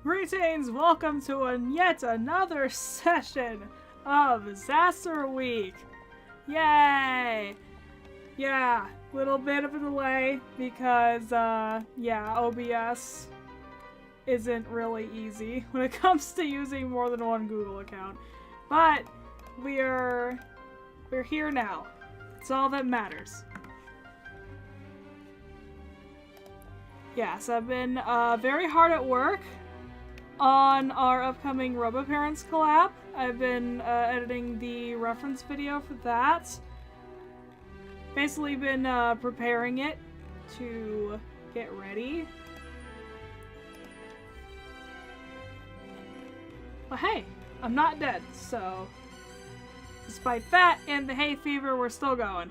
Greetings! Welcome to yet another session of ZaSR Week! Yay! Yeah, little bit of a delay because, yeah, OBS isn't really easy when it comes to using more than one Google account. But we're here now. It's all that matters. Yes, I've been very hard at work on our upcoming RoboParents collab. I've been editing the reference video for that. Basically been preparing it to get ready. But hey, I'm not dead, so despite that and the hay fever, we're still going.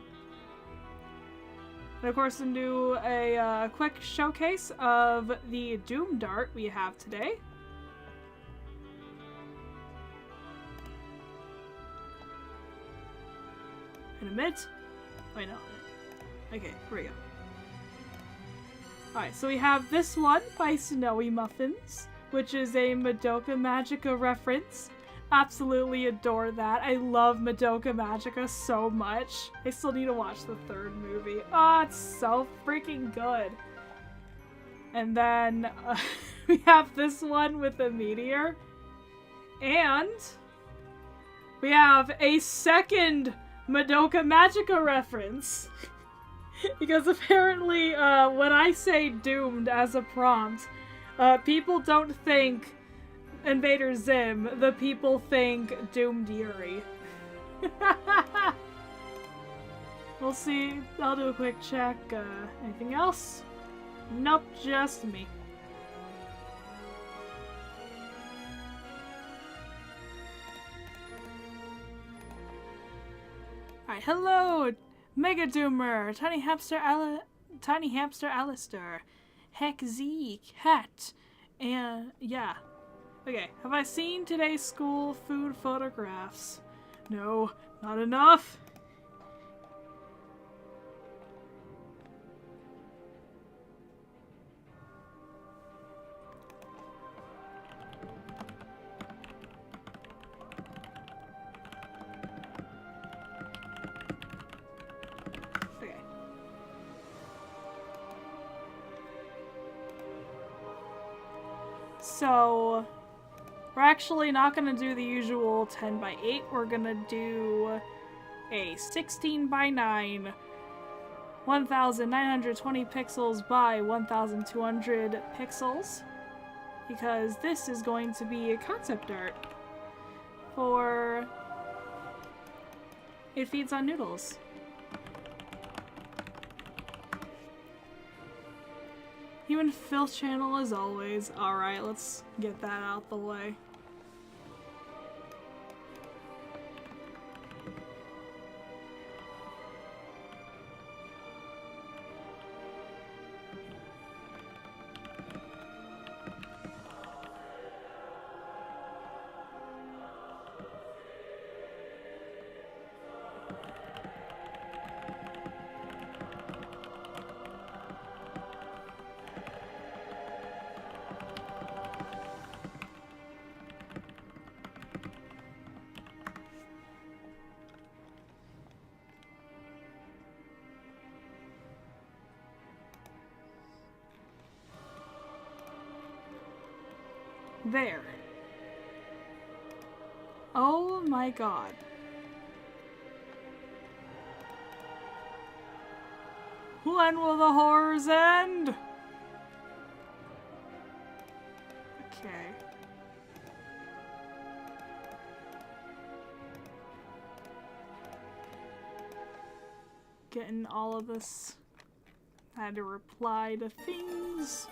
And of course, I'm do a quick showcase of the Doom Dart we have today. In a minute. Wait, no. Okay, here we go. Alright, so we have this one by Snowy Muffins, which is a Madoka Magica reference. Absolutely adore that. I love Madoka Magica so much. I still need to watch the third movie. Oh, it's so freaking good. And then we have this one with a meteor. And we have a second Madoka Magica reference. Because apparently when I say doomed as a prompt, people don't think Invader Zim, the people think Doomed Yuri. We'll see. I'll do a quick check. Anything else? Nope, just me. Alright, hello! Mega Doomer, Tiny Hamster Alistair, Heck Zeke, Hat, and yeah. Okay, have I seen today's school food photographs? No, not enough. Okay. So we're actually not going to do the usual 10 by 8. We're going to do a 16 by 9, 1920 pixels by 1200 pixels, because this is going to be a concept art for It Feeds on Noodles. Human Filth channel as always. Alright, let's get that out the way. There. Oh my god. When will the horrors end? Okay. Getting all of this. I had to reply to things.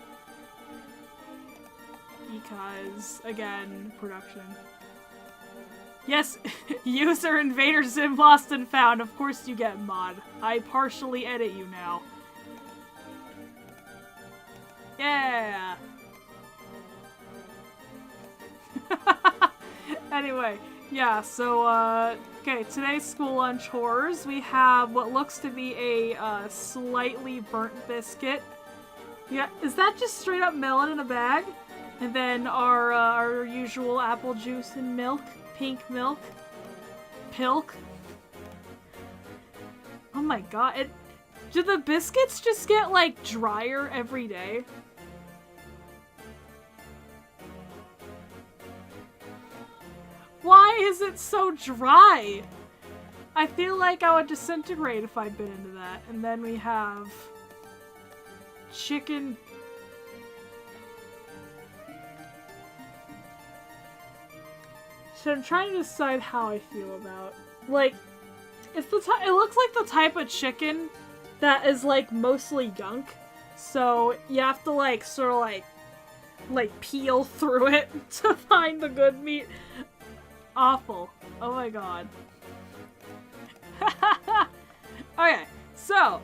Because, again, production. Yes, user Invader Zim lost and found. Of course you get mod. I partially edit you now. Yeah! Anyway, yeah, so, okay, today's school lunch horrors. We have what looks to be a, slightly burnt biscuit. Yeah, is that just straight up melon in a bag? And then our usual apple juice and milk, pink milk, pilk. Oh my god, do the biscuits just get like drier every day? Why is it so dry? I feel like I would disintegrate if I bit into that. And then we have chicken. So I'm trying to decide how I feel about, like, it's the it looks like the type of chicken that is like mostly gunk. So you have to like sort of like peel through it to find the good meat. Awful. Oh my god. Okay, so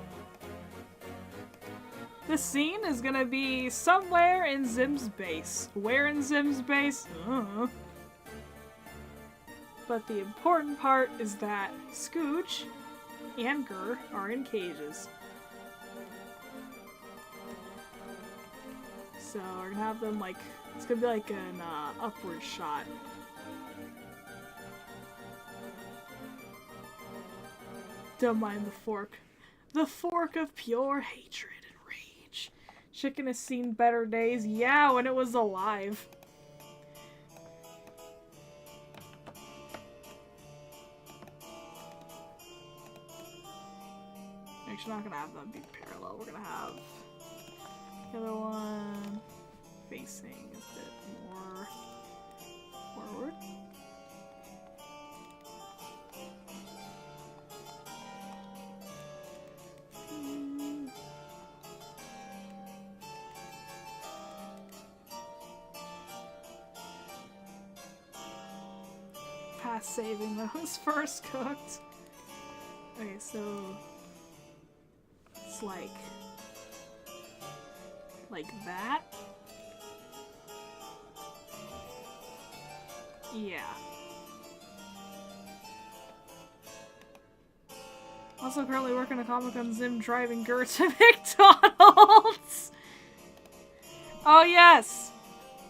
this scene is gonna be somewhere in Zim's base. Where in Zim's base? But the important part is that Skoodge and Gur are in cages. So we're gonna have them like, it's gonna be like an upward shot. Don't mind the fork. The fork of pure hatred and rage. Chicken has seen better days. Yeah, when it was alive. Actually, not gonna have them be parallel. We're gonna have the other one facing a bit more forward. Past saving those first cooked. Okay, so it's like that. Yeah. Also currently working a comic on Zim driving Gur to McDonald's. Oh yes!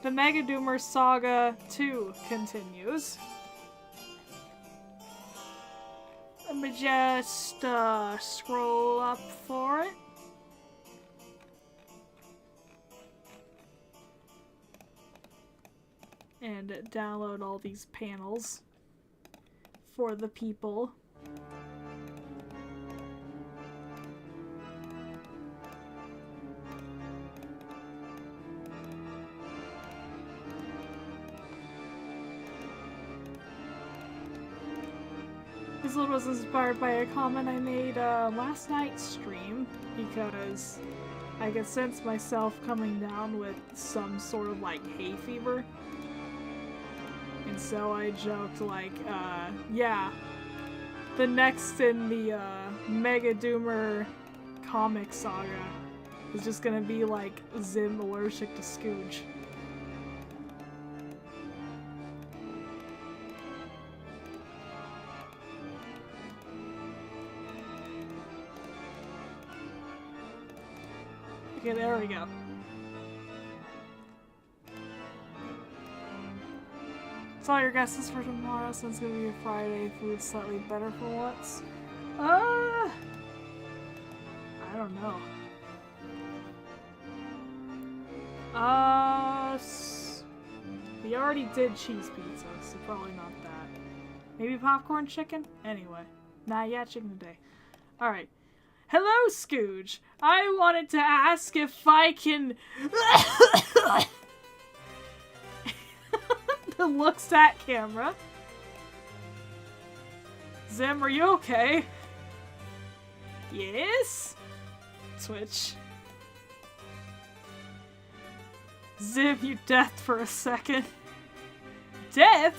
The Mega Doomer Saga 2 continues. Let me just scroll up for it. And download all these panels for the people. This one was inspired by a comment I made last night's stream, because I could sense myself coming down with some sort of like hay fever. And so I joked like, yeah, the next in the Mega Doomer comic saga is just gonna be like Zim allergic to Skoodge. Okay, there we go. It's all your guesses for tomorrow, so it's gonna be a Friday. Food slightly better for once. I don't know. We already did cheese pizza, so probably not that. Maybe popcorn chicken? Anyway. Nah, yeah, chicken today. Alright. Hello, Skoodge. I wanted to ask if I can... The looks at camera. Zim, are you okay? Yes? Twitch. Zim, you deathed for a second. Deathed?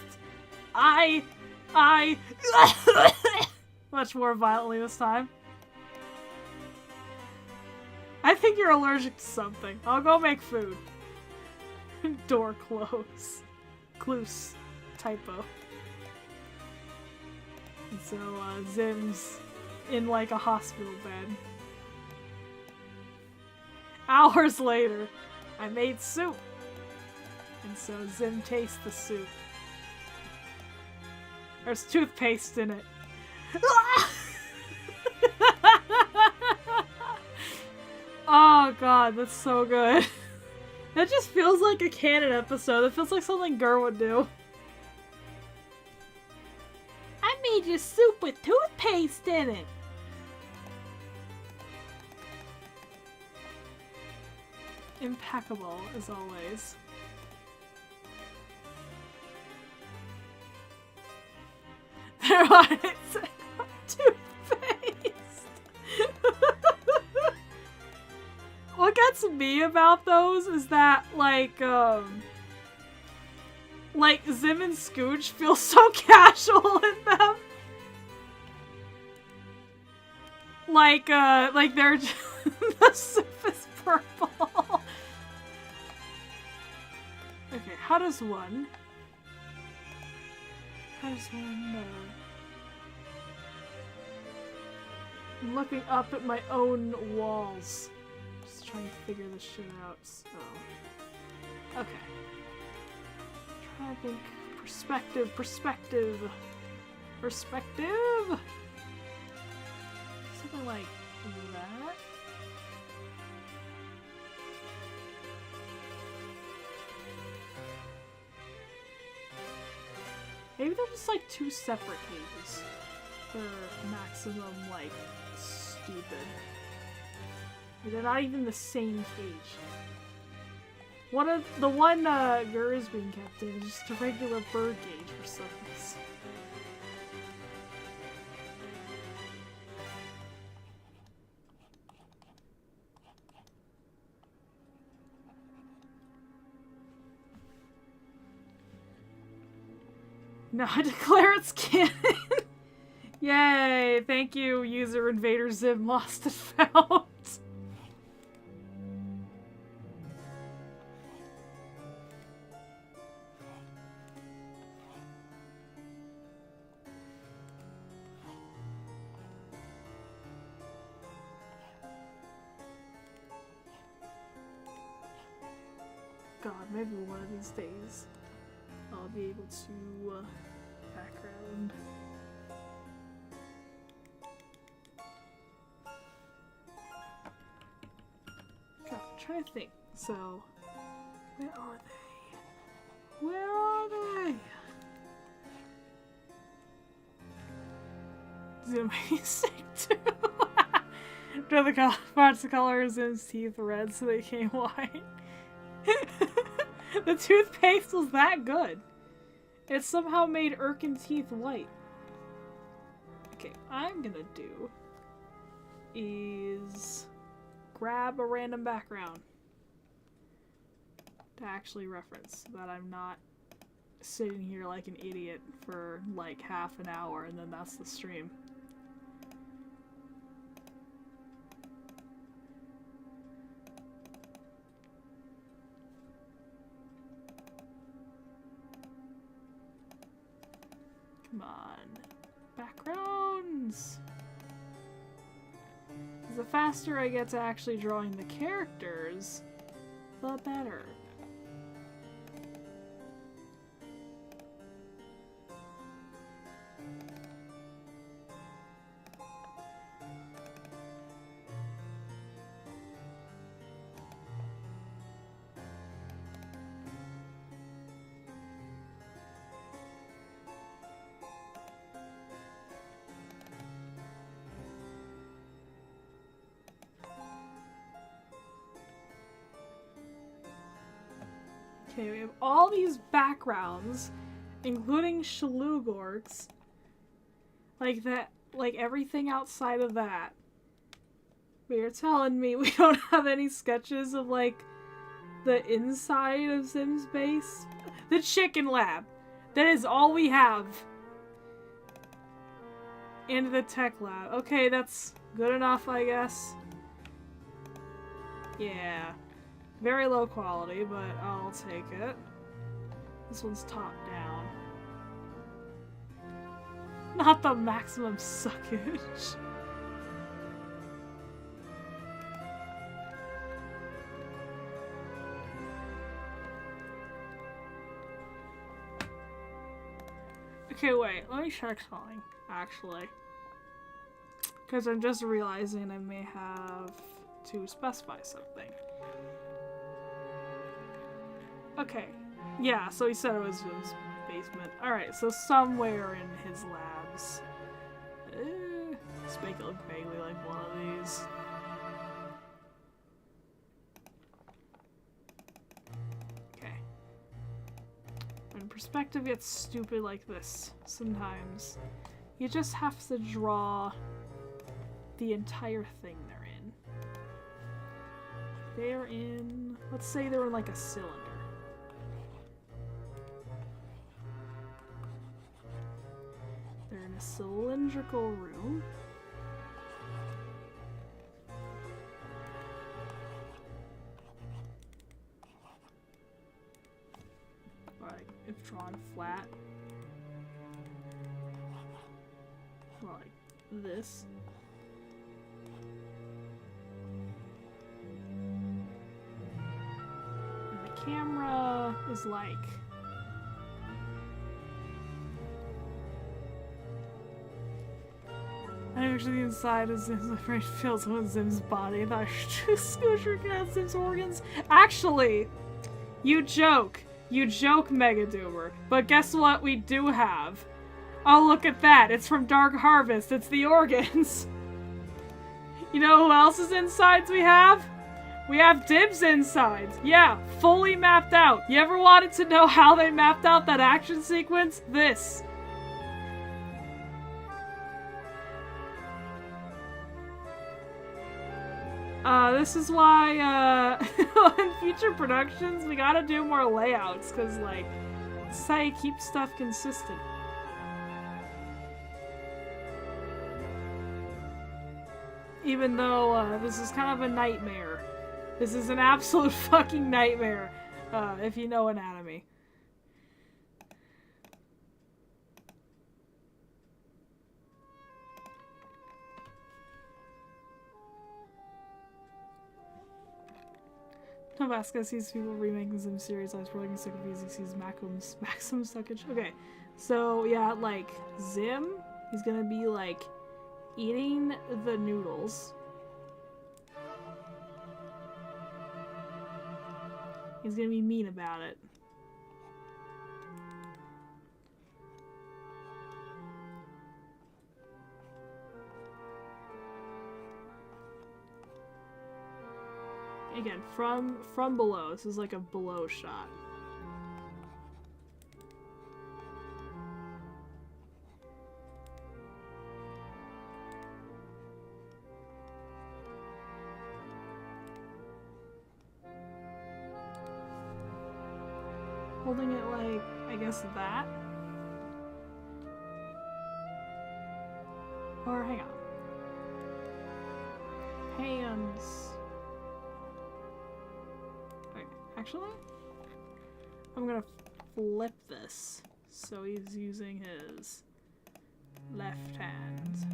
Much more violently this time. I think you're allergic to something. I'll go make food. Door close. Close. Typo. And so, Zim's in like a hospital bed. Hours later, I made soup. And so Zim tastes the soup. There's toothpaste in it. Oh god, that's so good. That just feels like a canon episode. It feels like something Gur would do. I made you soup with toothpaste in it. Impeccable, as always. There it's toothpaste. What gets me about those is that, like Zim and Skoodge feel so casual in them. Like they're just the soup is purple. Okay, how does one I'm looking up at my own walls. Just trying to figure this shit out. So. Okay. Trying to think. Perspective. Something like that. Maybe they're just like two separate cages for maximum, like, stupid. They're not even the same cage. The one Gur is being kept in is just a regular bird cage for some reason. Now I declare it's canon! Yay! Thank you, user Invader Zim Lost and Found. God, maybe one of these days I'll be able to background. God, I'm trying to think. So, where are they? Where are they? Is it amazing too? Draw the parts of colors in his teeth red so they came white. The toothpaste was that good. It somehow made Irkin's teeth white. Okay, I'm gonna do is grab a random background to actually reference so that I'm not sitting here like an idiot for like half an hour and then that's the stream. Come on. Backgrounds! The faster I get to actually drawing the characters, the better. Okay, we have all these backgrounds, including Shalugorks. Like that, like everything outside of that. But you're telling me we don't have any sketches of, like, the inside of Zim's base? The chicken lab! That is all we have! And the tech lab. Okay, that's good enough, I guess. Yeah. Very low quality, but I'll take it. This one's top down. Not the maximum suckage. Okay, wait. Let me check something, actually. Because I'm just realizing I may have to specify something. Okay. Yeah, so he said it was his basement. Alright, so somewhere in his labs. Let's make it look vaguely like one of these. Okay. When perspective gets stupid like this, sometimes you just have to draw the entire thing they're in. They're in, let's say they're in like a cylinder. They're in a cylindrical room. Like, if drawn flat. Like this. And the camera is like actually the inside of Zim's brain fills with Zim's body. I thought Skoodge working out Zim's organs. Actually, you joke, Mega Doomer. But guess what we do have? Oh, look at that. It's from Dark Harvest. It's the organs. You know who else's insides we have? We have Dib's insides. Yeah, fully mapped out. You ever wanted to know how they mapped out that action sequence? This. This is why, in future productions, we gotta do more layouts, cause, like, this is how you keep stuff consistent. Even though, this is kind of a nightmare. This is an absolute fucking nightmare, if you know anatomy. Tabasco sees people remaking Zim series. I was probably sick of these. He sees Maximum Suckage. Okay, so yeah, like Zim, he's gonna be like eating the noodles. He's gonna be mean about it. Again, from below. This is like a below shot. Holding it like, I guess that. Or hang on. Hands. Actually, I'm gonna flip this so he's using his left hand.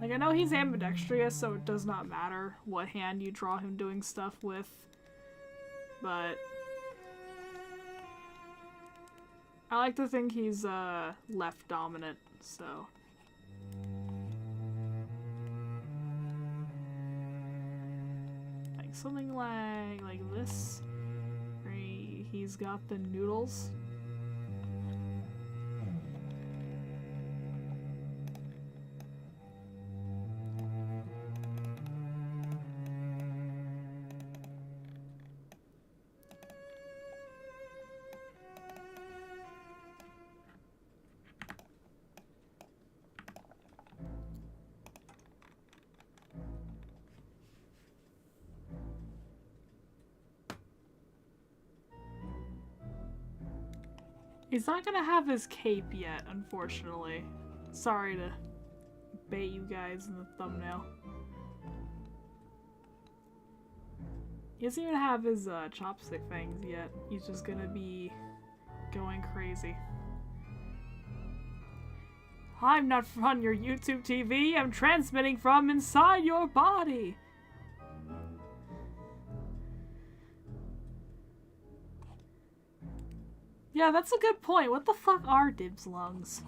Like, I know he's ambidextrous, so it does not matter what hand you draw him doing stuff with, but I like to think he's left dominant, so. Something like this. He's got the noodles. He's not gonna have his cape yet, unfortunately. Sorry to bait you guys in the thumbnail. He doesn't even have his chopstick fangs yet. He's just gonna be going crazy. I'm not on your YouTube TV. I'm transmitting from inside your body. Yeah, that's a good point. What the fuck are Dib's lungs?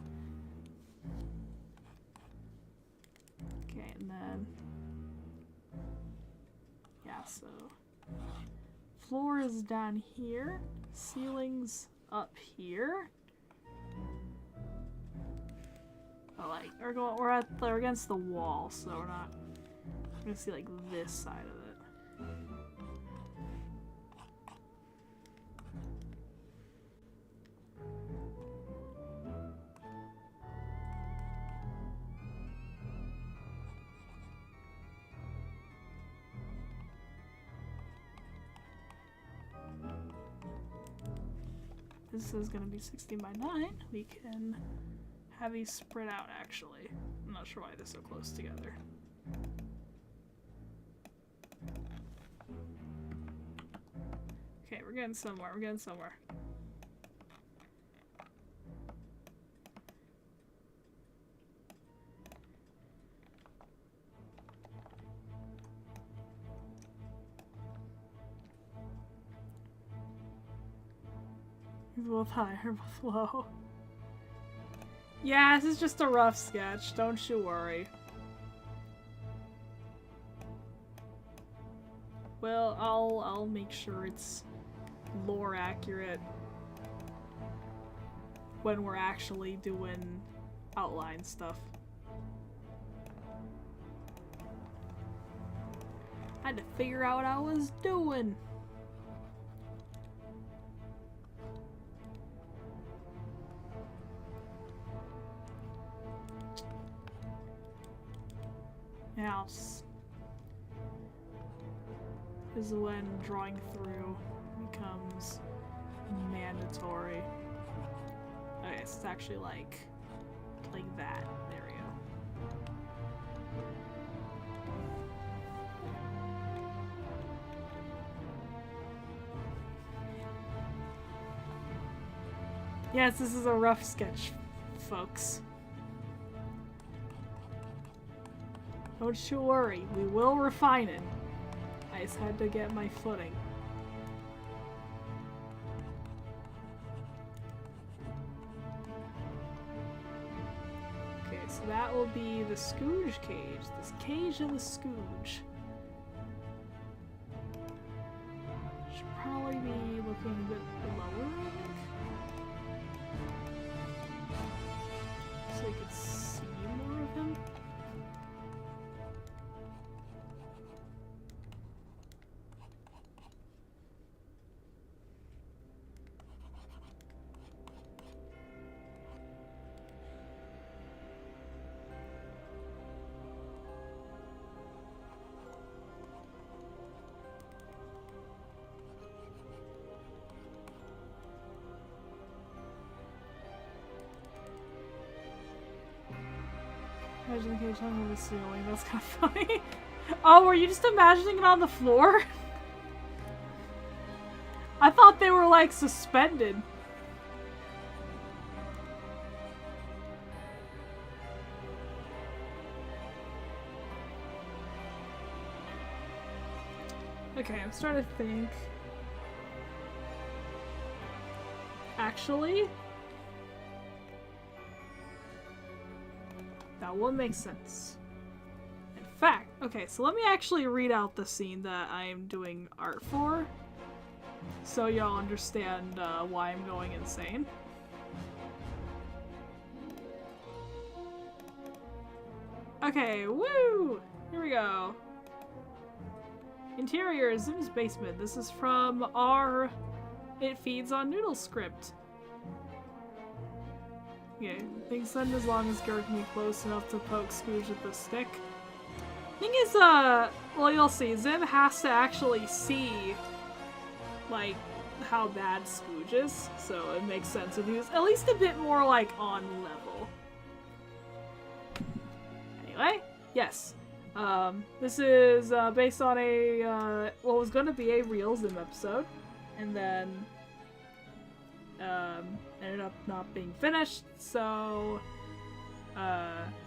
Okay, and then... yeah, so... floor is down here. Ceiling's up here. But like, we're against the wall, so we're gonna see like this side of it. This is gonna be 16 by 9. We can have these spread out, actually. I'm not sure why they're so close together. Okay, we're getting somewhere. We're getting somewhere. He's both high or both low. Yeah, this is just a rough sketch. Don't you worry. Well, I'll make sure it's lore accurate when we're actually doing outline stuff. I had to figure out what I was doing. House is when drawing through becomes mandatory. Okay, so it's actually like that. There we go. Yes, this is a rough sketch, folks. Don't you worry, we will refine it. I just had to get my footing. Okay, so that will be the Skoodge cage. This cage of the Skoodge. Should probably be looking a bit lower, I think. So you could see more of him. Imagine the cage hung over the ceiling. That's kind of funny. Oh, were you just imagining it on the floor? I thought they were like suspended. Okay, I'm starting to think. Actually, that will make sense. In fact, okay, so let me actually read out the scene that I am doing art for, so y'all understand why I'm going insane. Okay, woo! Here we go. Interior, Zim's basement. This is from our It Feeds on Noodle script. Okay, things send as long as Gert can be close enough to poke Skoodge with the stick. Thing is, well, you'll see. Zim has to actually see, like, how bad Skoodge is, so it makes sense if he was at least a bit more, like, on level. Anyway, yes. This is based on a, what was gonna be a real Zim episode, and then ended up not being finished, so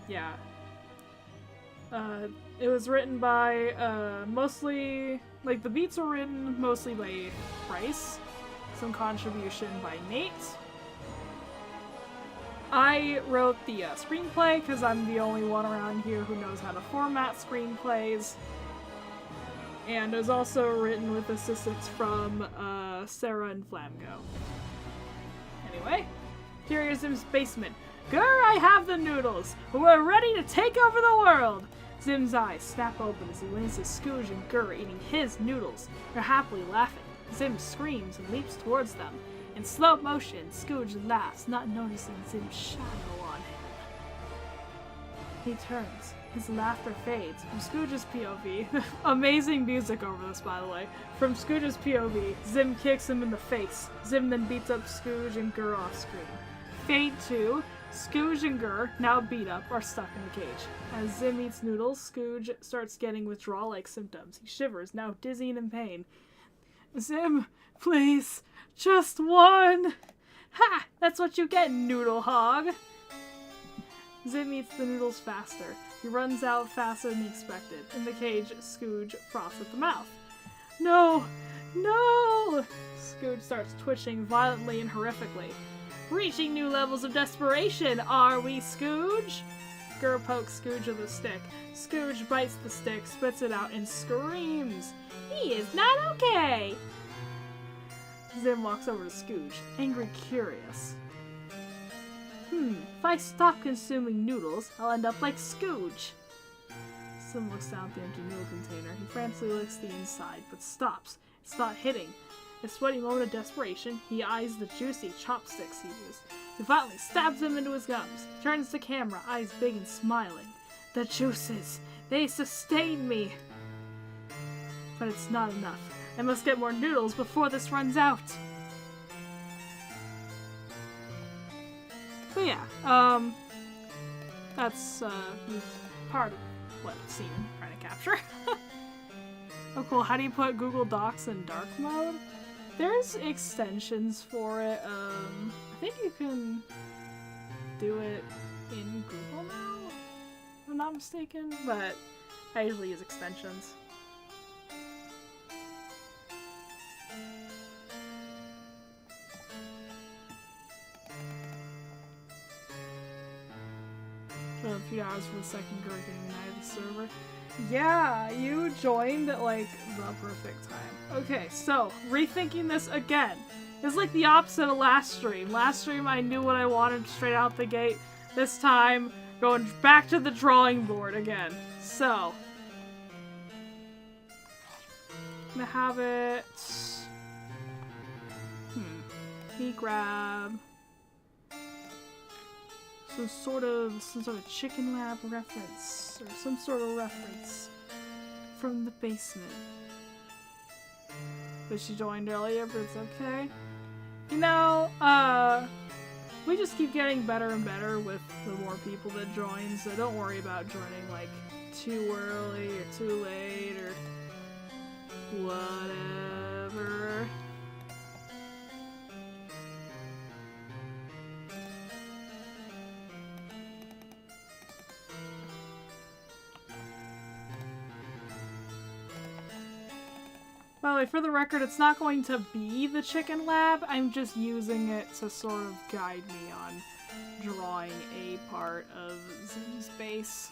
yeah. It was written by mostly, like, the beats were written mostly by Bryce, Some contribution by Nate. I wrote the screenplay because I'm the only one around here who knows how to format screenplays. And it was also written with assistance from Sarah and Flamgo. Anyway, here is Zim's basement. Grr, I have the noodles! We're ready to take over the world! Zim's eyes snap open as he witnesses Skoodge and Grr eating his noodles. They're happily laughing. Zim screams and leaps towards them. In slow motion, Skoodge laughs, not noticing Zim's shadow on him. He turns. His laughter fades. From Skoodge's POV, amazing music over this, by the way. From Skoodge's POV, Zim kicks him in the face. Zim then beats up Skoodge and Grr off screen. Fade to Skoodge and Grr, now beat up, are stuck in a cage. As Zim eats noodles, Skoodge starts getting withdrawal-like symptoms. He shivers, now dizzy and in pain. Zim, please, just one! Ha! That's what you get, noodle hog! Zim eats the noodles faster. He runs out faster than he expected. In the cage, Skoodge froths at the mouth. No! No! Skoodge starts twitching violently and horrifically. Reaching new levels of desperation, are we, Skoodge? Grr pokes Skoodge with a stick. Skoodge bites the stick, spits it out, and screams. He is not okay! Zim walks over to Skoodge, angry curious. If I stop consuming noodles, I'll end up like Skoodge. Zim looks down at the empty noodle container. He frantically licks the inside, but stops. It's not hitting. In a sweaty moment of desperation, he eyes the juicy chopsticks he used. He violently stabs them into his gums. He turns to camera, eyes big and smiling. The juices, they sustain me. But it's not enough. I must get more noodles before this runs out. But yeah, that's part of what scene I'm trying to capture. Oh cool, how do you put Google Docs in dark mode? There's extensions for it. I think you can do it in Google now, if I'm not mistaken, but I usually use extensions. A few hours for the second girl getting mad at the server. Yeah, you joined at like the perfect time. Okay, so rethinking this again. It's like the opposite of last stream. Last stream I knew what I wanted straight out the gate. This time, going back to the drawing board again. So, I'm gonna have it. Me grab some sort of Chicken Lab reference, or some sort of reference from the basement. But she joined earlier, but it's okay. You know, we just keep getting better and better with the more people that join, so don't worry about joining like too early or too late or whatever. By the way, for the record, it's not going to be the Chicken Lab. I'm just using it to sort of guide me on drawing a part of Zim's base.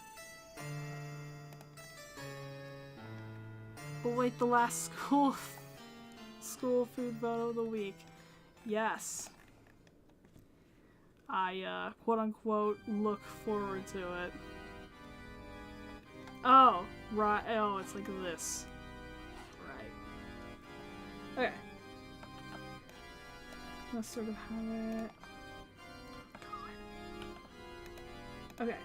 But wait, the last school food photo of the week. Yes. I, quote-unquote, look forward to it. Oh, right. Oh, it's like this. Okay. Let's sort of have it. Okay.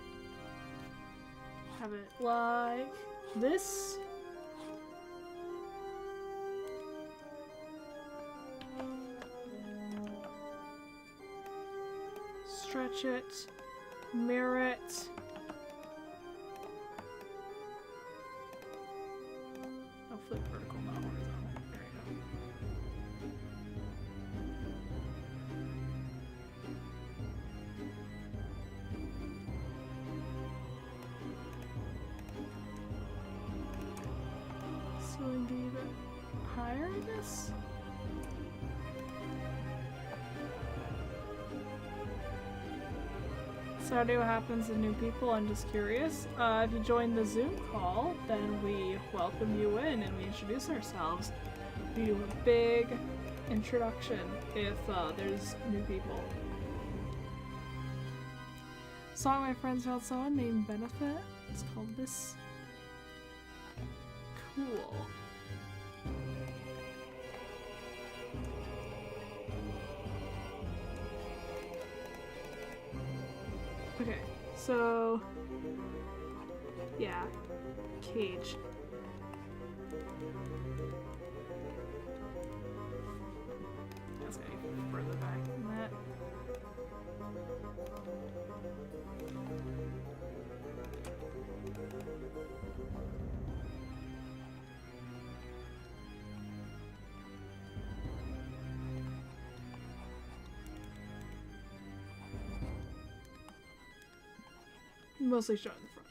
Have it like this. Stretch it. Mirror it. I'll flip vertical, not horizontal. Indeed higher, I guess? Saturday what happens to new people. I'm just curious. If you join the Zoom call, then we welcome you in and we introduce ourselves. We do a big introduction if there's new people. Song my friends found someone named Benefit. It's called This. Cool. Okay, so yeah, cage. That's gonna be further back than that. Mostly shot in the front.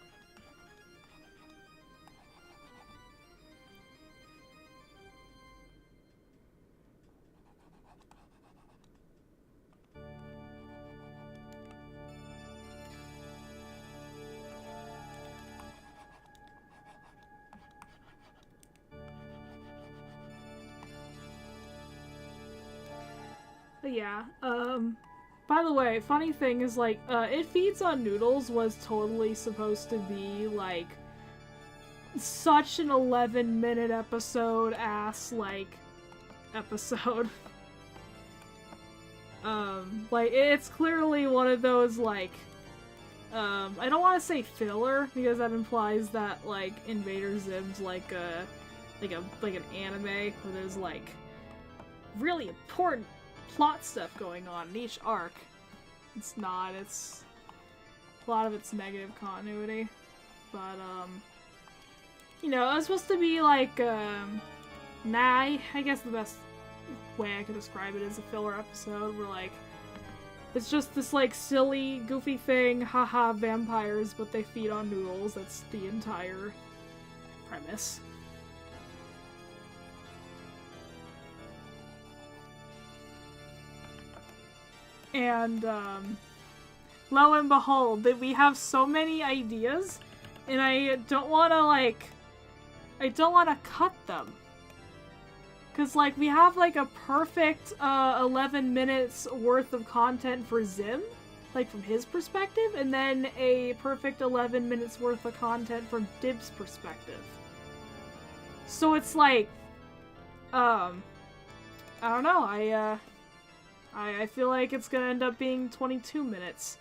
But yeah, by the way, funny thing is, like, It Feeds on Noodles was totally supposed to be, like, such an 11-minute episode-ass, like, episode. Like, it's clearly one of those, like, I don't want to say filler, because that implies that, like, Invader Zim's like an anime, where there's, like, really important plot stuff going on in each arc. It's not, it's a lot of it's negative continuity, but you know, it was supposed to be like I guess the best way I could describe it is a filler episode where, like, it's just this, like, silly, goofy thing, haha, vampires, but they feed on noodles. That's the entire premise. And, lo and behold, that we have so many ideas, and I don't want to, like, I don't want to cut them. Because, like, we have, like, a perfect, 11 minutes worth of content for Zim, like, from his perspective, and then a perfect 11 minutes worth of content from Dib's perspective. So it's, like, I don't know, I feel like it's gonna end up being 22 minutes.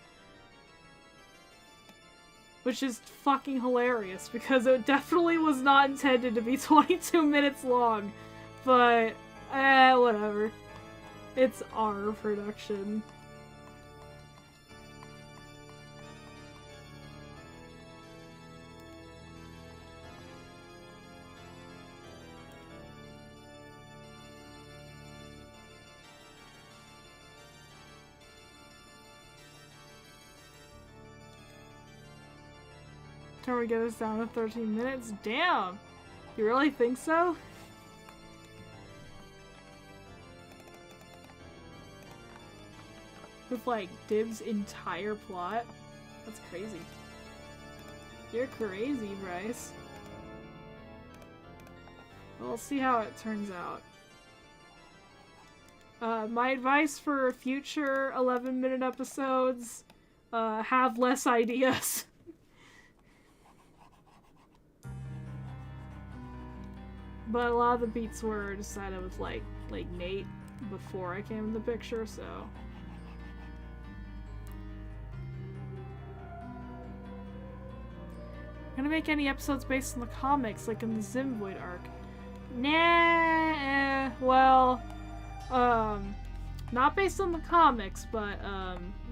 Which is fucking hilarious, because it definitely was not intended to be 22 minutes long. But, whatever. It's our production. Can we get us down to 13 minutes? Damn! You really think so? With, like, Dib's entire plot? That's crazy. You're crazy, Bryce. Well, we'll see how it turns out. My advice for future 11-minute episodes, have less ideas. But a lot of the beats were decided with, like Nate before I came in the picture, so... I'm gonna make any episodes based on the comics, like in the Zim Void arc. Nah, well, not based on the comics, but,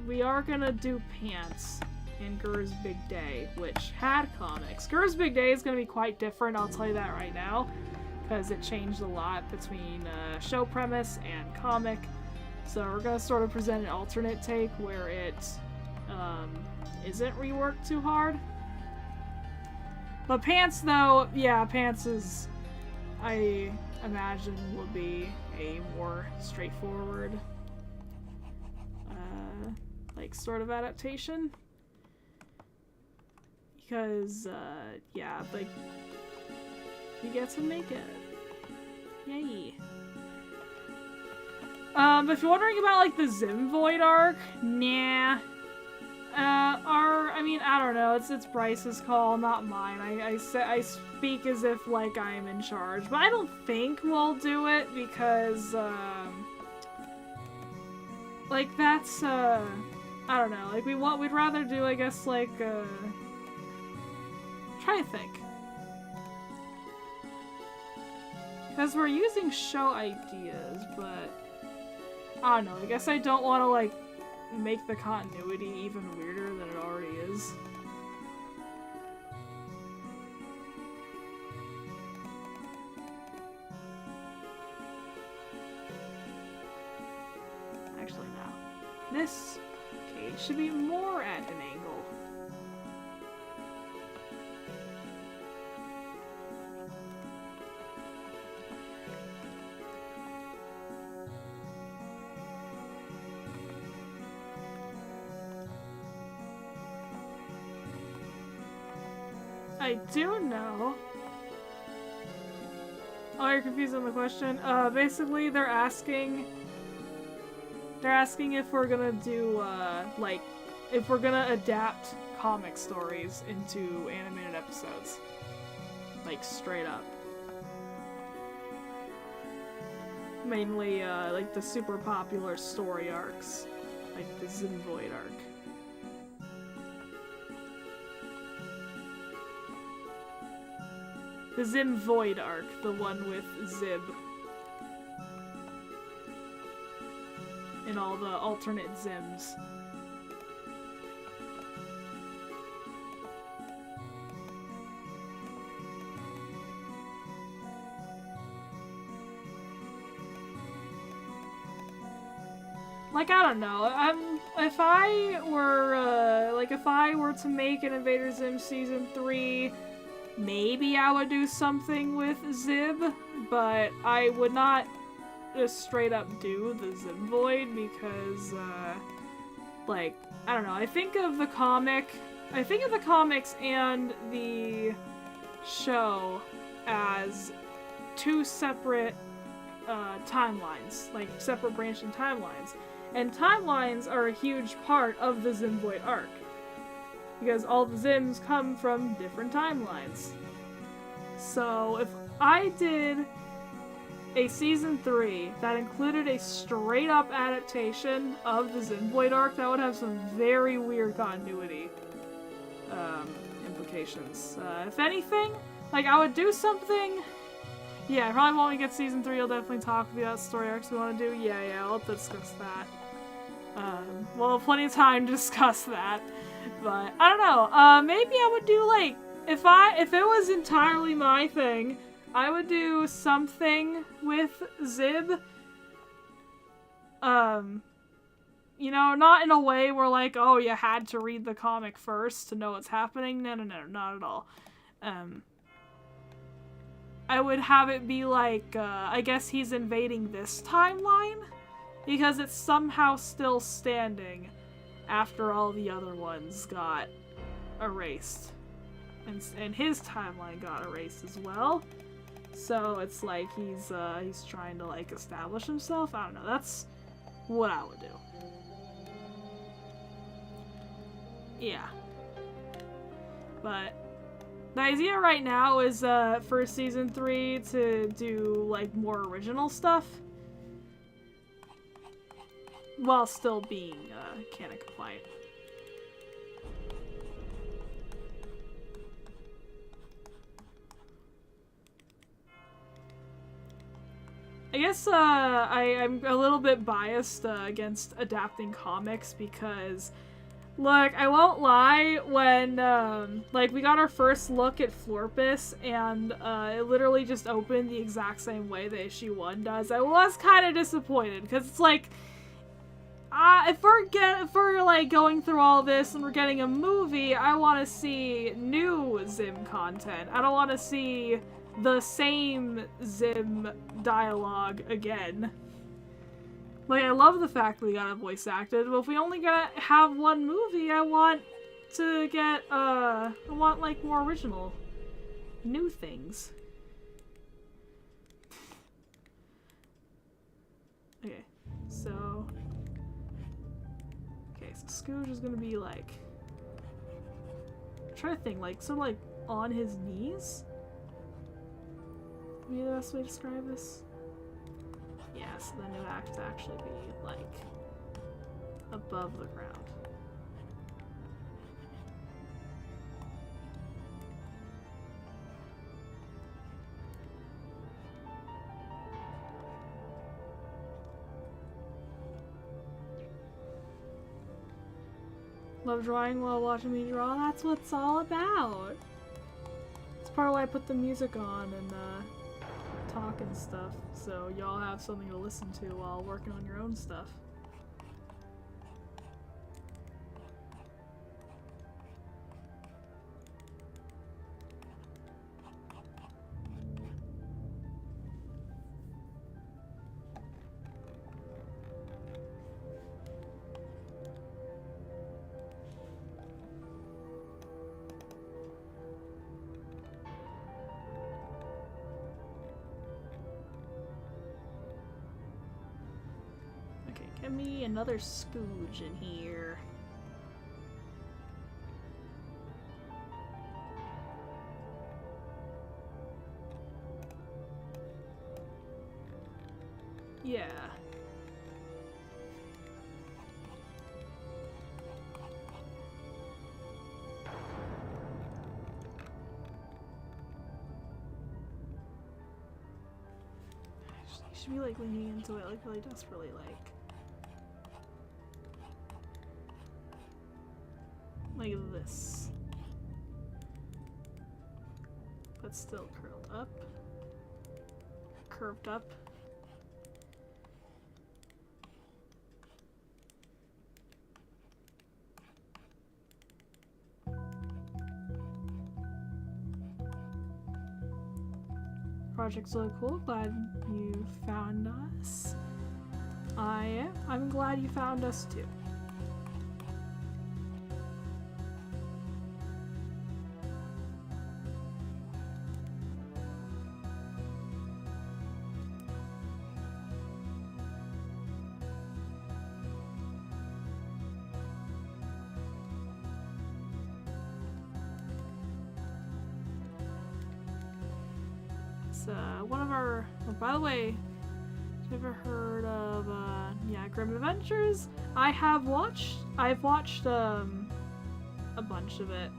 we are gonna do Pants and Gur's Big Day, which had comics. Gur's Big Day is gonna be quite different, I'll tell you that right now, because it changed a lot between, show premise and comic. So we're gonna sort of present an alternate take where it, isn't reworked too hard. But Pants, though, yeah, Pants is, I imagine, would be a more straightforward, like, sort of adaptation. because, yeah, like, we get to make it. Yay. But if you're wondering about, like, the Zim Void arc, nah. I mean, I don't know, it's Bryce's call, not mine. I speak as if, like, I'm in charge, but I don't think we'll do it because, like, that's, I don't know, like, we'd rather do, I guess, like, try to think. Because we're using show ideas, but I don't know, I guess I don't want to, like, make the continuity even weirder than it already is. Actually, no. This cage should be more at an angle. I do know. Oh, you're confused on the question? Basically they're asking if we're gonna do, like, if we're gonna adapt comic stories into animated episodes. Like, straight up. Mainly, like, the super popular story arcs. Like, the Zim Void arc. The Zim Void arc, the one with Zib. And all the alternate Zims. Like, I don't know, if I were to make an Invader Zim Season 3, maybe I would do something with Zib, but I would not just straight up do the Zim Void because, like, I don't know, I think of the comics and the show as two separate, timelines, like, separate branching timelines. And timelines are a huge part of the Zim Void arc. Because all the Zims come from different timelines. So if I did a Season 3 that included a straight up adaptation of the Zim Void arc, that would have some very weird continuity implications. If anything, like, I would do something. Yeah, probably when we get Season 3, I'll definitely talk about story arcs we want to do. Yeah, I'll have to discuss that. We'll have plenty of time to discuss that. But, I don't know, maybe I would do, like, if it was entirely my thing, I would do something with Zib. You know, not in a way where, like, oh, you had to read the comic first to know what's happening. No, not at all. I would have it be like, I guess he's invading this timeline, because it's somehow still standing after all the other ones got erased. And his timeline got erased as well. So it's like he's trying to, like, establish himself. I don't know, that's what I would do. Yeah. But the idea right now is for Season 3 to do, like, more original stuff. While still being canon compliant. I guess I'm a little bit biased against adapting comics because, look, I won't lie, when like, we got our first look at Florpus and it literally just opened the exact same way that issue 1 does, I was kind of disappointed because it's like, if we're like going through all this and we're getting a movie, I want to see new Zim content. I don't want to see the same Zim dialogue again. Like, I love the fact that we got it voice acted, but if we only gotta have one movie, I want to get, I want, like, more original, new things. Okay, so... Okay, so Skoodge is gonna be, like... I'm trying to think, like, sort of, like, on his knees? Maybe the best way to describe this? Yeah, so then it would have to actually be, like, above the ground. Love drawing while watching me draw? That's what it's all about! It's part of why I put the music on and, talk and stuff, so y'all have something to listen to while working on your own stuff. Give me another Skoodge in here. Yeah. You should be like leaning into it like really desperately, like this. But still curled up. Curved up. Project's really cool. Glad you found us. I'm glad you found us too. One of our, oh, by the way, have you ever heard of, yeah, Grim Adventures? I've watched, a bunch of it.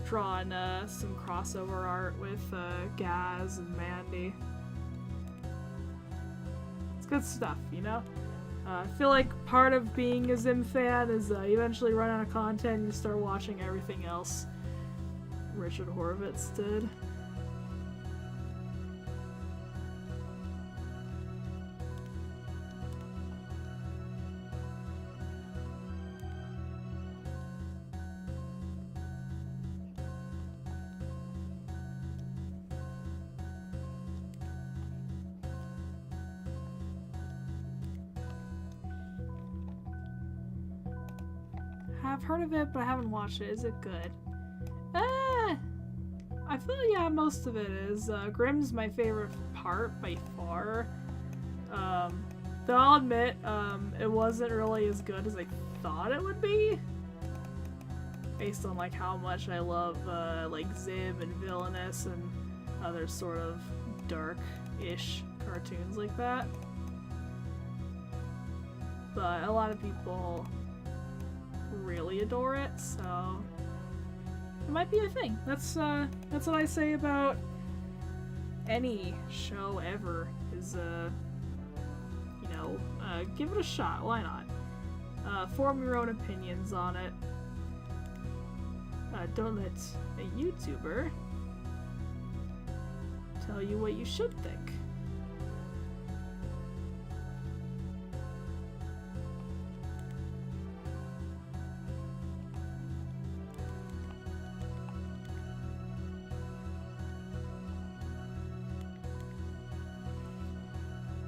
Drawn, some crossover art with, Gaz and Mandy. It's good stuff, you know? I feel like part of being a Zim fan is, you eventually run out of content and you start watching everything else Richard Horvitz did. I've heard of it, but I haven't watched it. Is it good? I feel like, yeah, most of it is. Grimm's my favorite part by far. Though I'll admit, it wasn't really as good as I thought it would be. Based on, like, how much I love, like, Zim and Villainous and other sort of dark-ish cartoons like that. But a lot of people really adore it, so it might be a thing. That's what I say about any show ever is, you know, give it a shot. Why not? Form your own opinions on it. Don't let a YouTuber tell you what you should think.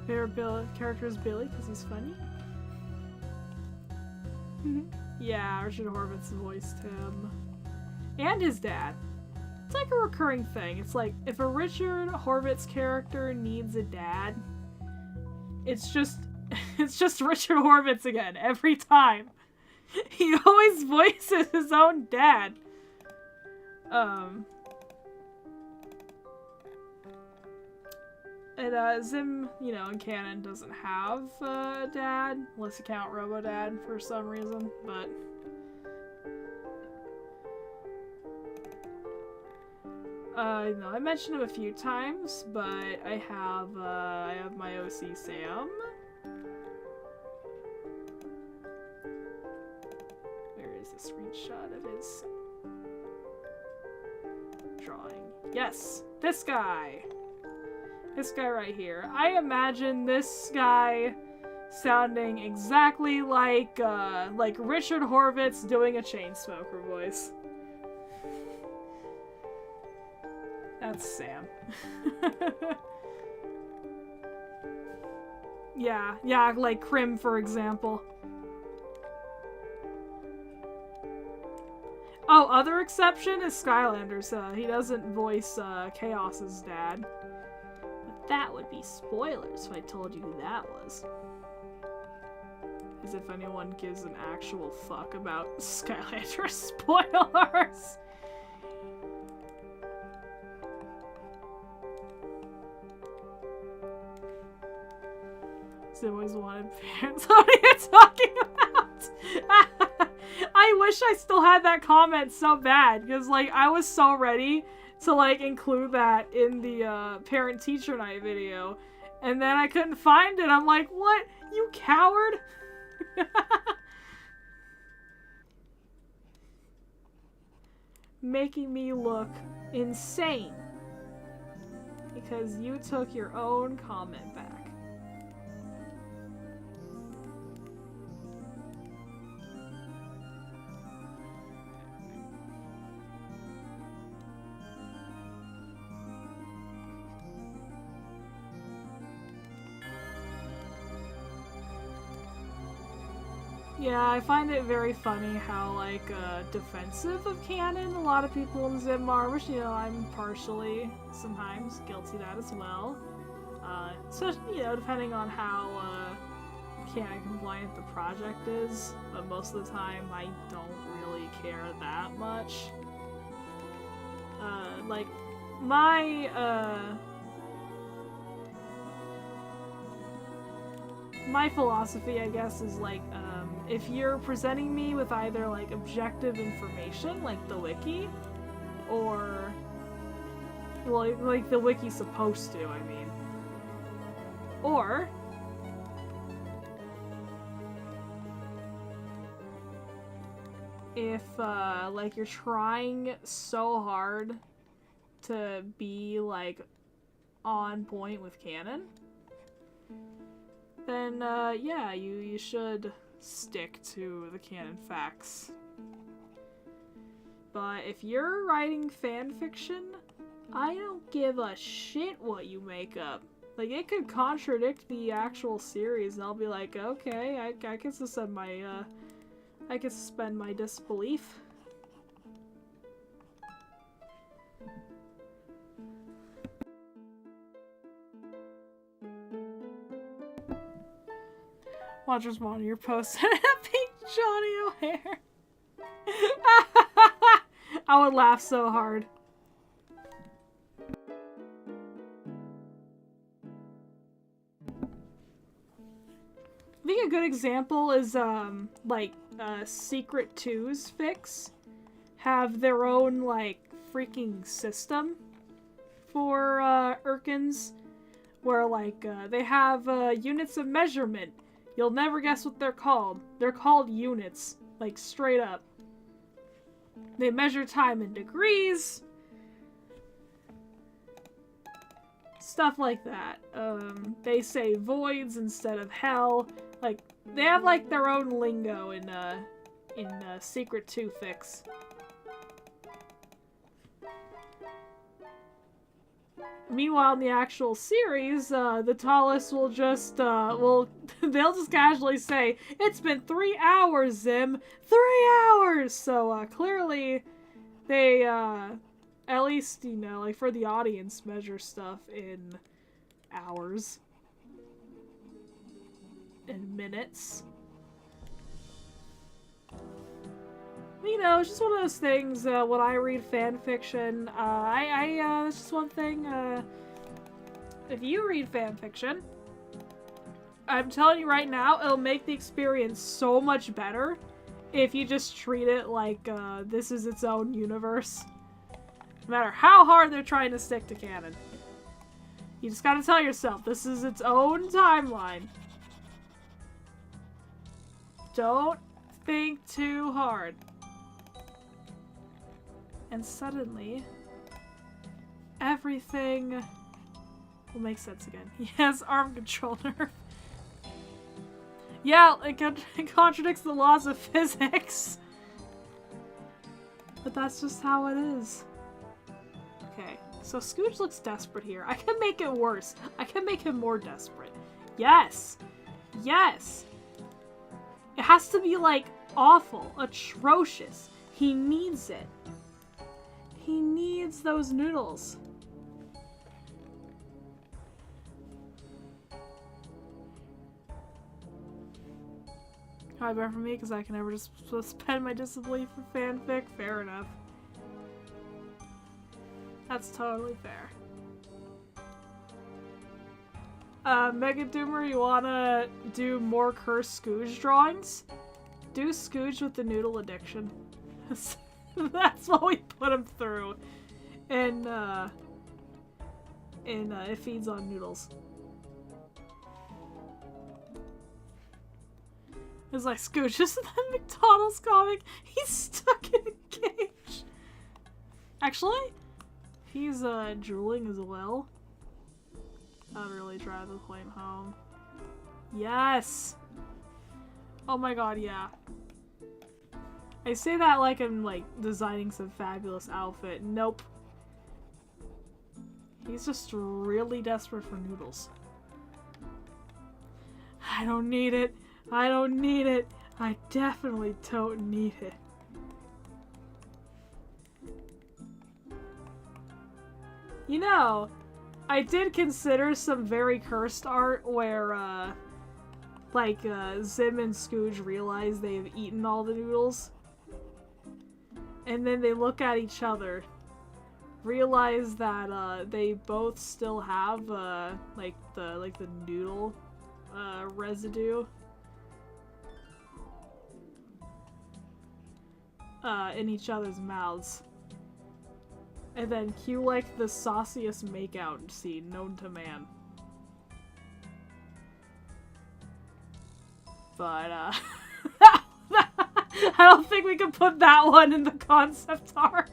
Favorite character is Billy because he's funny. Yeah, Richard Horvitz voiced him. And his dad. It's like a recurring thing. It's like, if a Richard Horvitz character needs a dad, it's just Richard Horvitz again, every time. He always voices his own dad. And Zim, you know, in canon doesn't have a dad, unless you count Robo-Dad for some reason, but... no, I mentioned him a few times, but I have my OC Sam. Where is the screenshot of his drawing? Yes! This guy! This guy right here. I imagine this guy sounding exactly like Richard Horvitz doing a Chainsmoker voice. That's Sam. Yeah, like Krim, for example. Oh, other exception is Skylanders. He doesn't voice Chaos's dad. But that would be spoilers if I told you who that was. As if anyone gives an actual fuck about Skylanders spoilers. Zim always wanted parents. What are you talking about? I wish I still had that comment so bad, because, like, I was so ready to, like, include that in the, parent-teacher night video, and then I couldn't find it. I'm like, what? You coward? Making me look insane. Because you took your own comment back. Yeah, I find it very funny how, like, defensive of canon a lot of people in Zim are, which, you know, I'm partially, sometimes, guilty of that as well. So, you know, depending on how, canon compliant the project is, but most of the time I don't really care that much. Like, my philosophy, I guess, is, like, if you're presenting me with either, like, objective information, like the wiki, or, well, like the wiki's supposed to, I mean, or if, like, you're trying so hard to be, like, on point with canon, then, yeah, you should stick to the canon facts. But if you're writing fanfiction, I don't give a shit what you make up. Like, it could contradict the actual series, and I'll be like, okay, I can suspend my disbelief. Watch us monitor your post and a pink Johnny O'Hare. I would laugh so hard. I think a good example is, like, Secret 2's fics have their own, like, freaking system for, Irkins, where, like, they have, units of measurement. You'll never guess what they're called. They're called units. Like, straight up. They measure time in degrees. Stuff like that. They say voids instead of hell. Like, they have, like, their own lingo in Secret 2 fics. Meanwhile, in the actual series, the tallest will just, they'll just casually say, "It's been 3 hours, Zim! 3 hours!" So, clearly, they, at least, you know, like, for the audience, measure stuff in hours. In minutes. You know, it's just one of those things, when I read fan fiction, it's just one thing, if you read fan fiction, I'm telling you right now, it'll make the experience so much better if you just treat it like, this is its own universe. No matter how hard they're trying to stick to canon. You just gotta tell yourself, this is its own timeline. Don't think too hard. And suddenly, everything will make sense again. Yes, arm control nerf. Yeah, it contradicts the laws of physics. But that's just how it is. Okay, so Skoodge looks desperate here. I can make it worse. I can make him more desperate. Yes! Yes! It has to be, like, awful, atrocious. He needs it. He needs those noodles. Probably better for me because I can never just spend my disbelief for fanfic. Fair enough. That's totally fair. Mega Doomer, you wanna do more cursed Skoodge drawings? Do Skoodge with the noodle addiction. That's what we put him through. And, it feeds on noodles. It's like, Skoodge, isn't that McDonald's comic? He's stuck in a cage. Actually, he's, drooling as well. I'd really drive the plane home. Yes! Oh my god, yeah. I say that like I'm, like, designing some fabulous outfit. Nope. He's just really desperate for noodles. I don't need it. I don't need it. I definitely don't need it. You know, I did consider some very cursed art where, Zim and Skoodge realize they've eaten all the noodles. And then they look at each other, realize that, they both still have, the noodle, residue. In each other's mouths. And then cue, like, the sauciest makeout scene known to man. But, I don't think we can put that one in the concept art.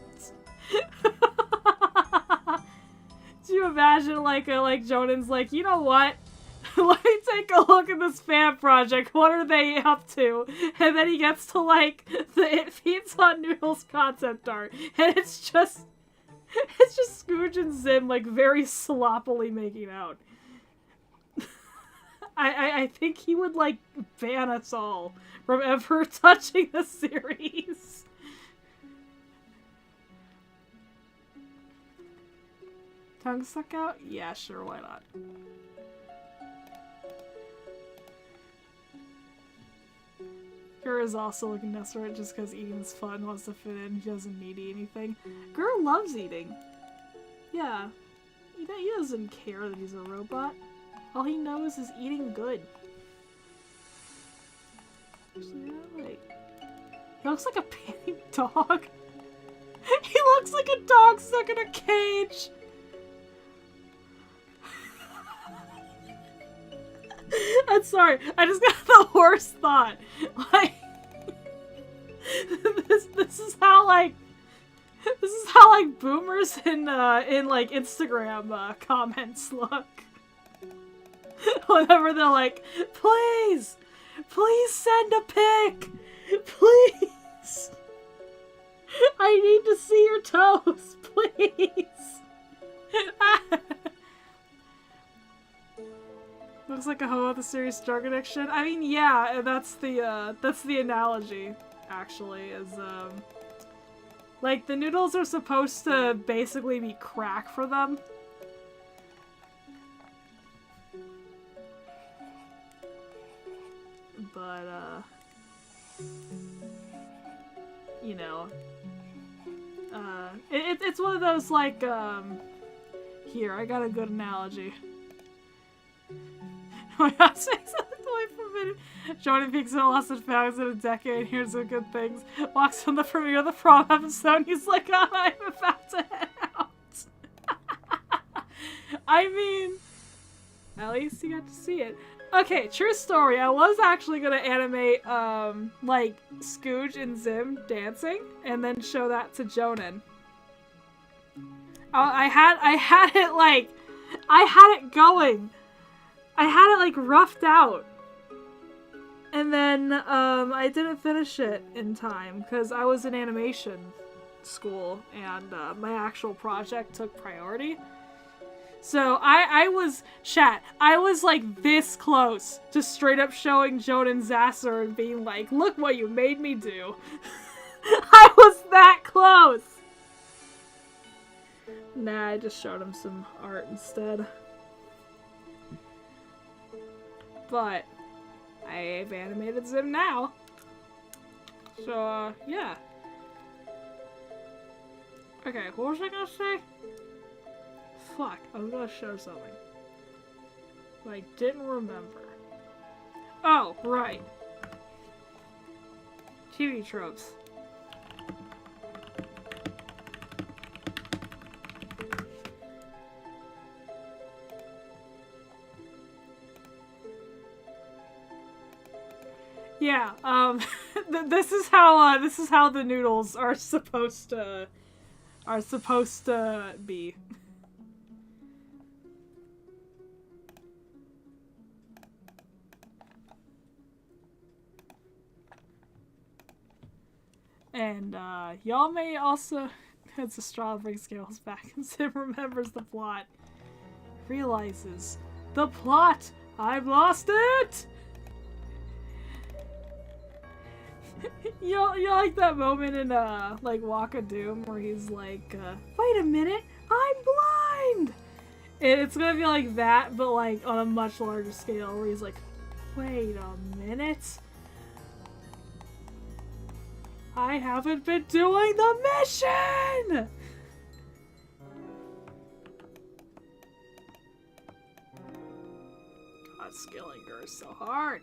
Do you imagine, like, Jonan's like, you know what? Let me take a look at this fan project. What are they up to? And then he gets to, like, the It Feeds on Noodles concept art. And it's just Skoodge and Zim, like, very sloppily making out. I think he would, like, ban us all from ever touching the series. Tongue suck out? Yeah, sure, why not? Gura's also looking desperate just because eating's fun, wants to fit in, he doesn't need anything. Gura loves eating. Yeah. He doesn't care that he's a robot. All he knows is eating good. Actually, yeah, like... He looks like a panting dog. He looks like a dog stuck in a cage! I'm sorry, I just got the worst thought. Like, this is how like boomers in like Instagram comments look. Whenever they're like, please send a pic, please. I need to see your toes, please. Looks like a hoe with a serious drug addiction. I mean, yeah, that's the analogy, actually, is, like, the noodles are supposed to basically be crack for them. But, you know, it's one of those, like, here, I got a good analogy. Oh my gosh, wait for a minute. Jordan peeks at lost and found in a decade, hears some good things. Walks from the premiere of the prom episode, and he's like, oh, I'm about to head out. I mean, at least you got to see it. Okay, true story. I was actually gonna animate, like, Skoodge and Zim dancing, and then show that to Jonan. I had it, like, I had it going. I had it, like, roughed out. And then, I didn't finish it in time, because I was in animation school, and, my actual project took priority. So, I was, chat, I was, like, this close to straight up showing Jonan ZaSR and being like, look what you made me do. I was that close! Nah, I just showed him some art instead. But I've animated Zim now. So, yeah. Okay, what was I gonna say? Fuck, I was gonna show something. But I didn't remember. Oh, right. TV tropes. Yeah, this is how the noodles are supposed to be. And, y'all may also, as the strawberry scales back and Zim remembers the plot, realizes, the plot! I've lost it! You like that moment in, like, Walk of Doom where he's like, wait a minute, I'm blind! And it's gonna be like that, but, like, on a much larger scale, where he's like, wait a minute? I haven't been doing the mission! God, scaling her is so hard.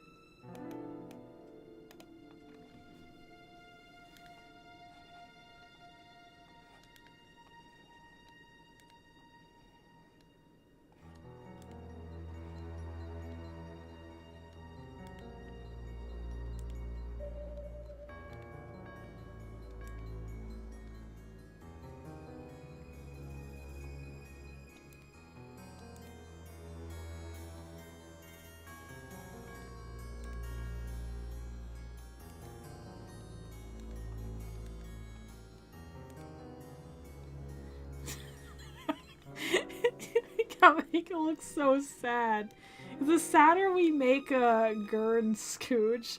Make it look so sad. The sadder we make Gur and Skoodge,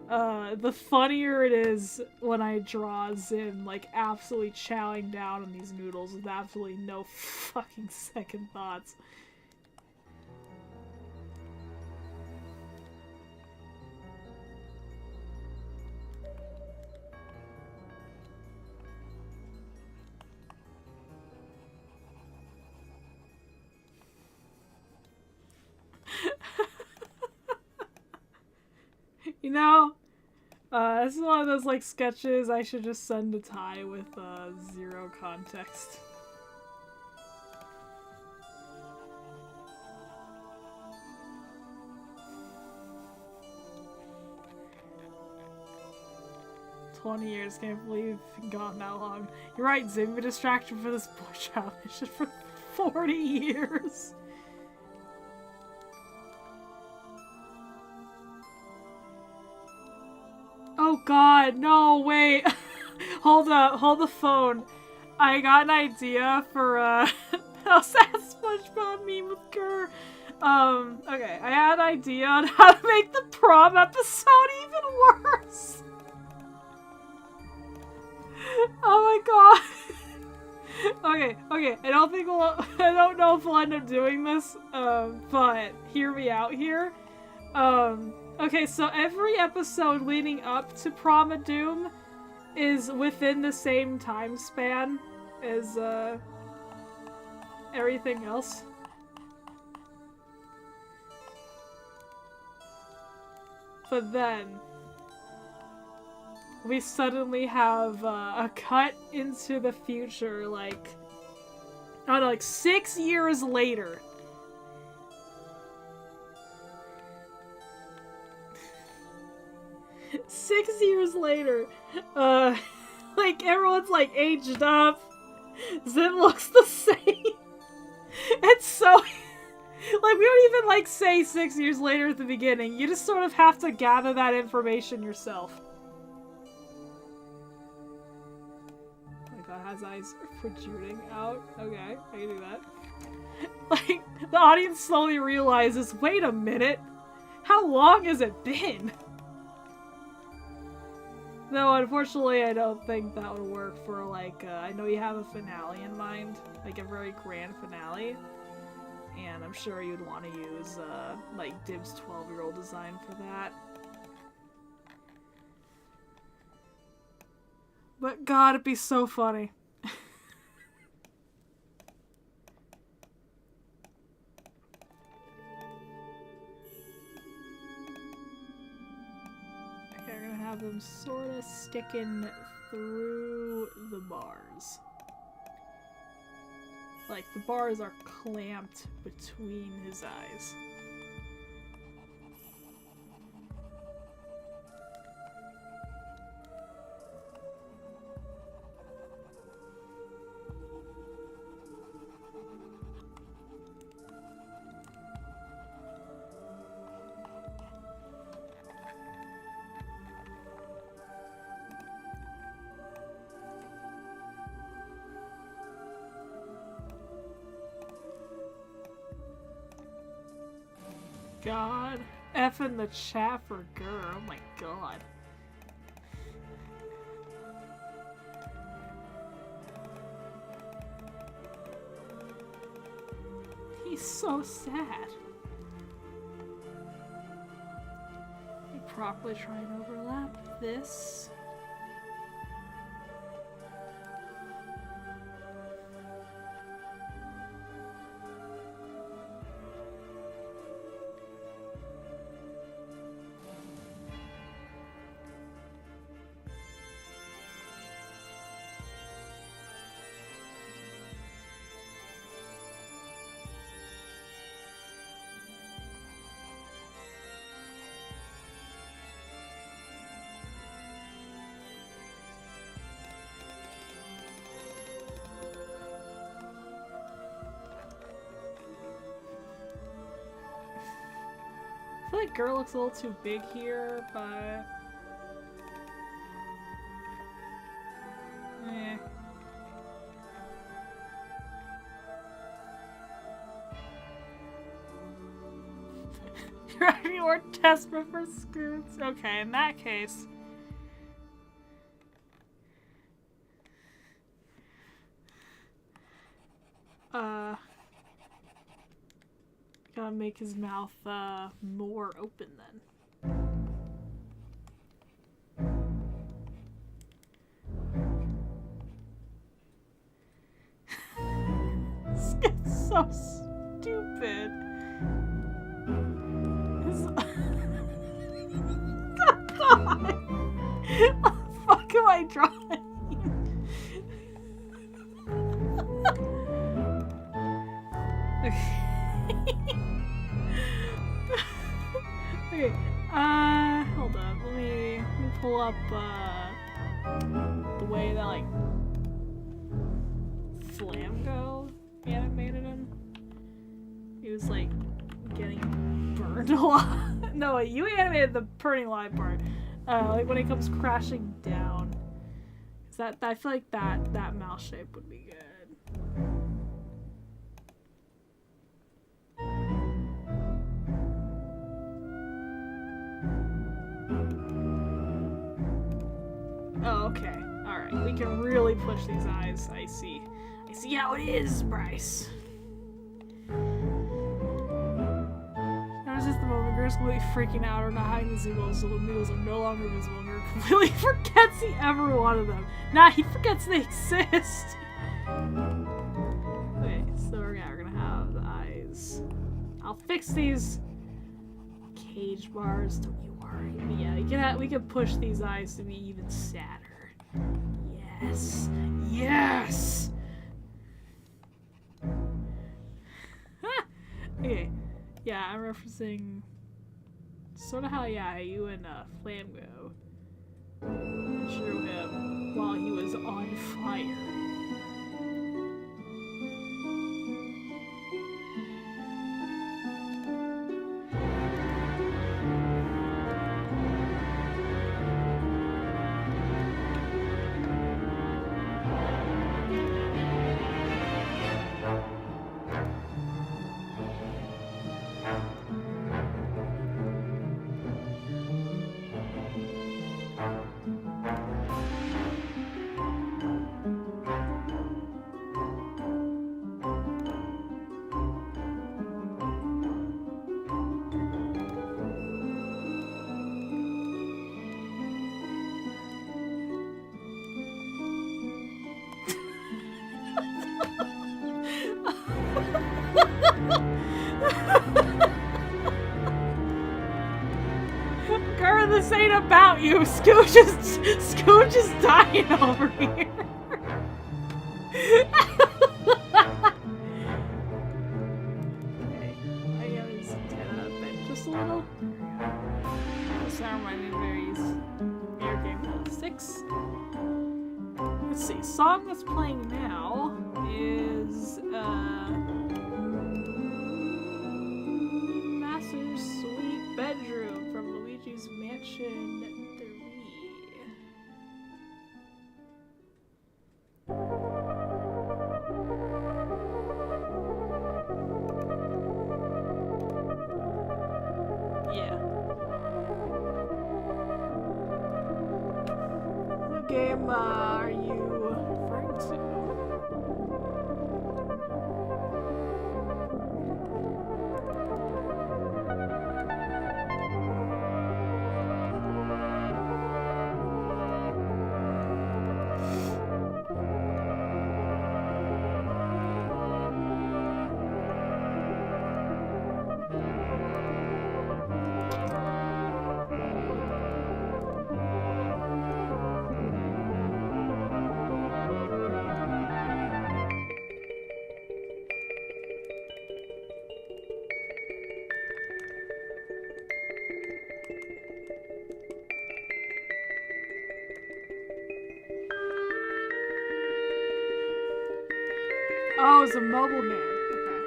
the funnier it is when I draw Zim, like, absolutely chowing down on these noodles with absolutely no fucking second thoughts. You know, this is one of those, like, sketches I should just send to Ty with, zero context. "20 years, can't believe it's gone that long. You're right, Zim, been a distraction for this boy child mission for 40 years. Oh god, no, wait. Hold up, hold the phone. I got an idea for, Oh, sad SpongeBob meme with Gurr. Okay, I had an idea on how to make the prom episode even worse. Oh my god. Okay, I don't know if we'll end up doing this, but hear me out here. Okay, so every episode leading up to Prom of Doom is within the same time span as, everything else. But then we suddenly have a cut into the future, like, I don't know, like 6 years later. Six years later, like, everyone's, like, aged up. Zim looks the same. It's so... like, we don't even, like, say 6 years later at the beginning. You just sort of have to gather that information yourself. Oh my god, his eyes are protruding out. Okay, I can do that. Like, the audience slowly realizes, wait a minute, how long has it been? No, unfortunately, I don't think that would work for, like, I know you have a finale in mind, like a very grand finale, and I'm sure you'd want to use, like, Dib's 12-year-old design for that. But god, it'd be so funny. Have them sort of sticking through the bars. Like, the bars are clamped between his eyes. God. F in the chat for Gurr. Oh my god. He's so sad. You properly try and overlap this. I feel like Gurr looks a little too big here, but... eh. You're more desperate for Scoots? Okay, in that case... gotta make his mouth, more open then. This gets so stupid. God! What the fuck am I drawing? Okay, hold up, let me pull up, the way that, like, Flamgo animated him. He was, like, getting burned a lot. No, you animated the burning live part. Like, when he comes crashing down. 'Cause I feel like that mouse shape would be good. Okay. Alright. We can really push these eyes. I see. I see how it is, Bryce. That was just the moment Girl's completely freaking out or not hiding the noodles, so the noodles are no longer visible. Girl completely forgets he ever wanted them. Nah, he forgets they exist. Okay, so we're gonna have the eyes. I'll fix these cage bars. Don't you worry. But yeah, we can push these eyes to be even sadder. Yes. Yes. Okay. Yeah, I'm referencing sort of how you and Flamgo drew him while he was on fire. Girl, this ain't about you. Skoodge is dying over here. Okay, I got his antenna bent just a little. This sound reminded me of Mirror Game 6. Let's see, song that's playing now is Master's Sweet Bedroom from Luigi's Mansion 3. Yeah. What game are you referring to? Oh, it's a mobile game. Okay.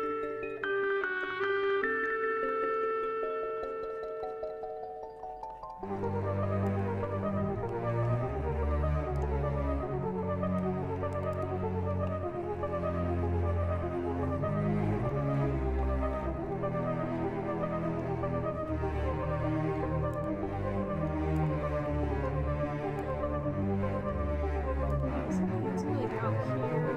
It's like out here.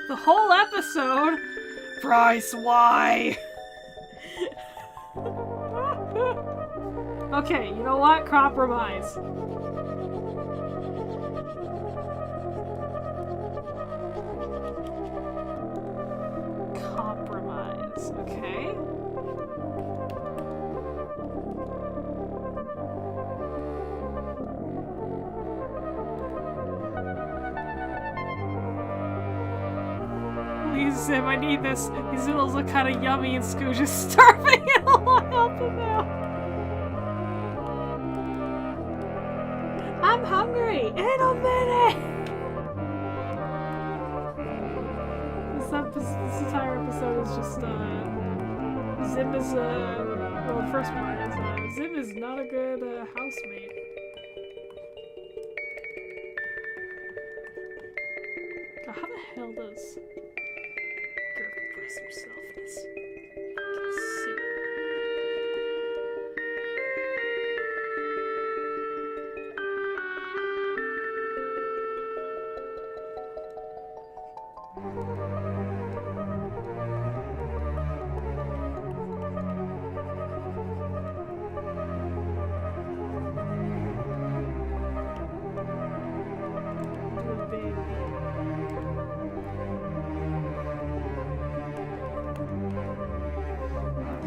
The whole episode? Bryce, why? Okay, you know what? Compromise. Compromise, okay? Please, Zim, I need this. These noodles look kind of yummy and Skoodge is starving and I'll help him out. I'm hungry! In a minute! This entire episode is just, Zim is, well, the first part is, Zim is not a good, housemate. God, how the hell does Gurk press himself in his suit?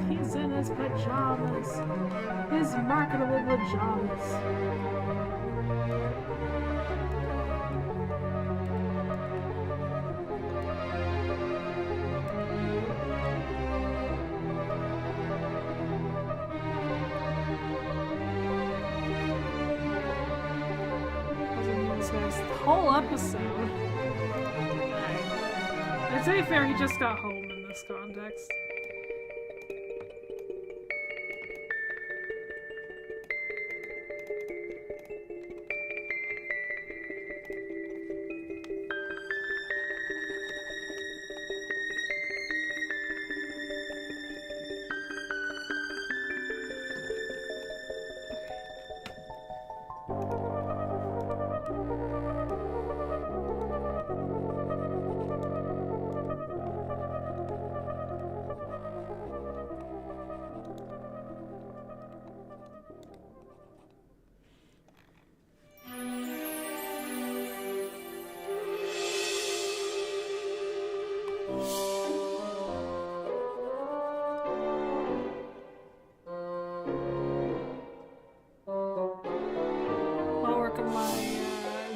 He's in his pajamas. His marketable pajamas. The whole episode. And to be fair, he just got home in this context.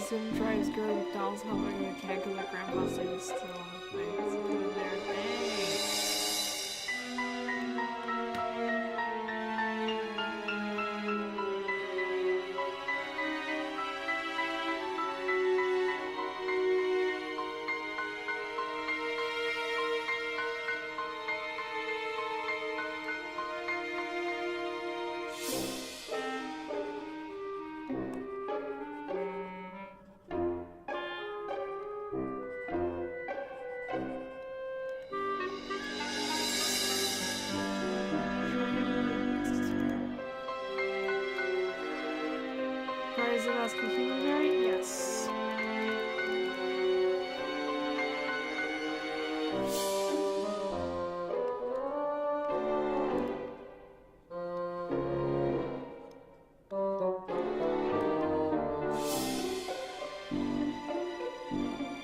Zim tries girl with dolls helping the kid because her grandpa said he's still on the thing. It's doing their thing. Is it asking human variant? Yes.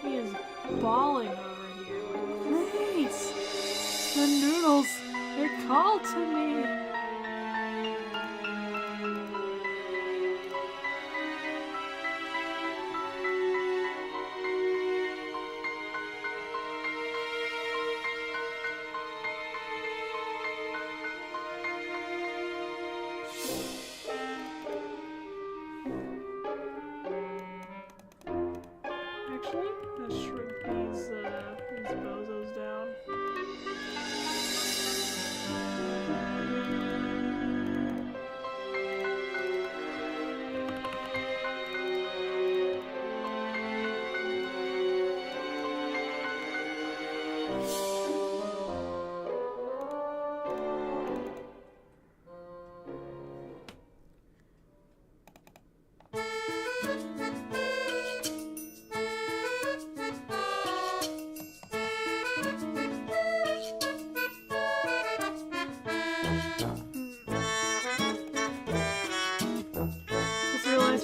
He is bawling over here. Please! The noodles! They call to me! Actually, let's shrink these bozos down.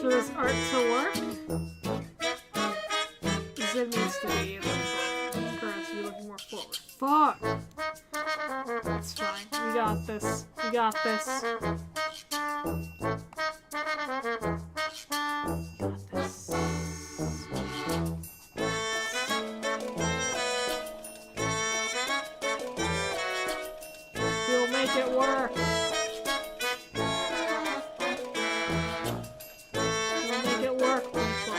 For this art to work, Zim needs to be encouraged to be looking more forward. Fuck! It's fine. We got this. We got this. work. We'll make it work, people.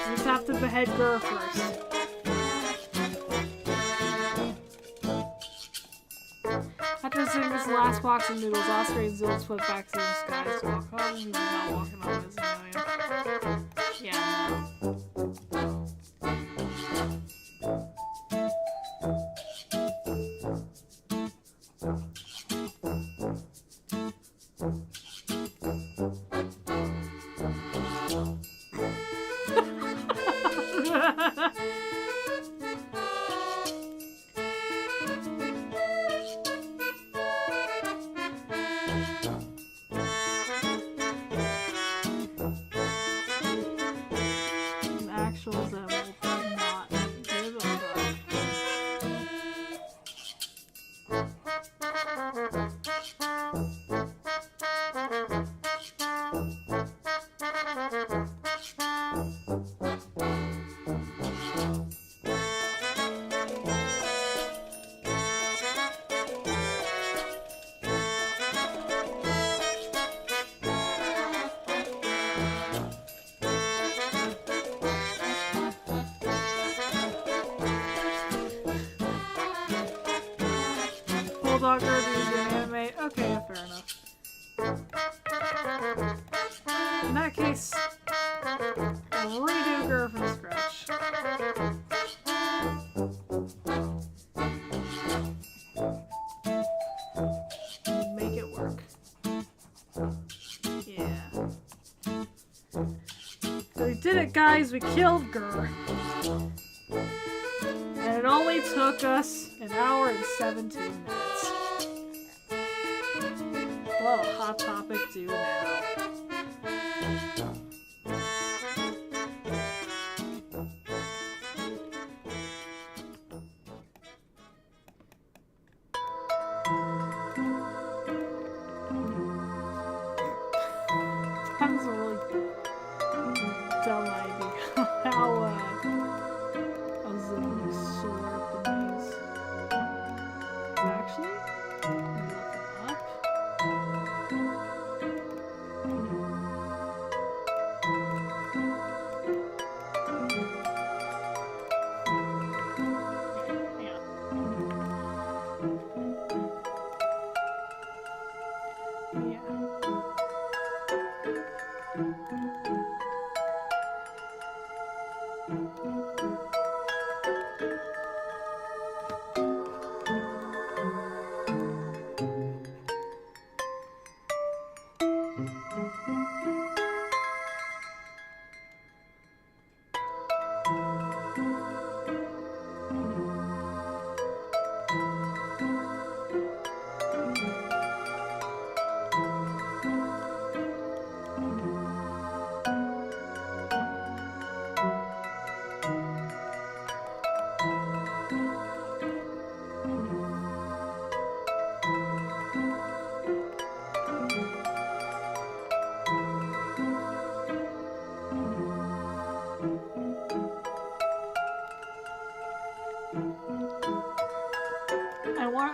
We just have to behead Gur first. After sitting this last box of noodles, Oscar and Zil split back to the sky, so I'll probably not walking on this million. Yeah, no. Bulldog reviews in anime. Okay, yeah, fair enough. In that case, I'll redo Gur from scratch. Make it work. Yeah. So we did it, guys. We killed Gur. And it only took us an hour and 17 minutes. What'll Hot Topic do now? That was a really dumb idea. How, actually, look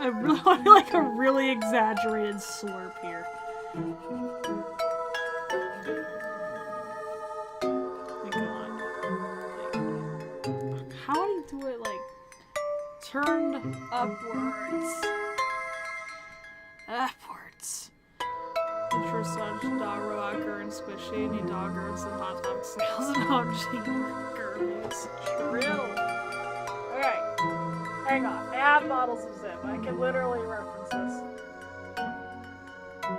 I really want like a really exaggerated slurp here. Like, how do you do it like turned upwards? Upwards. Intro such dog robot Gur and Squishy, any dog Gurs and Hot Topic sales and OG Gurmies. Trill. Alright. Hang on. I have models of Zim. I can literally reference this.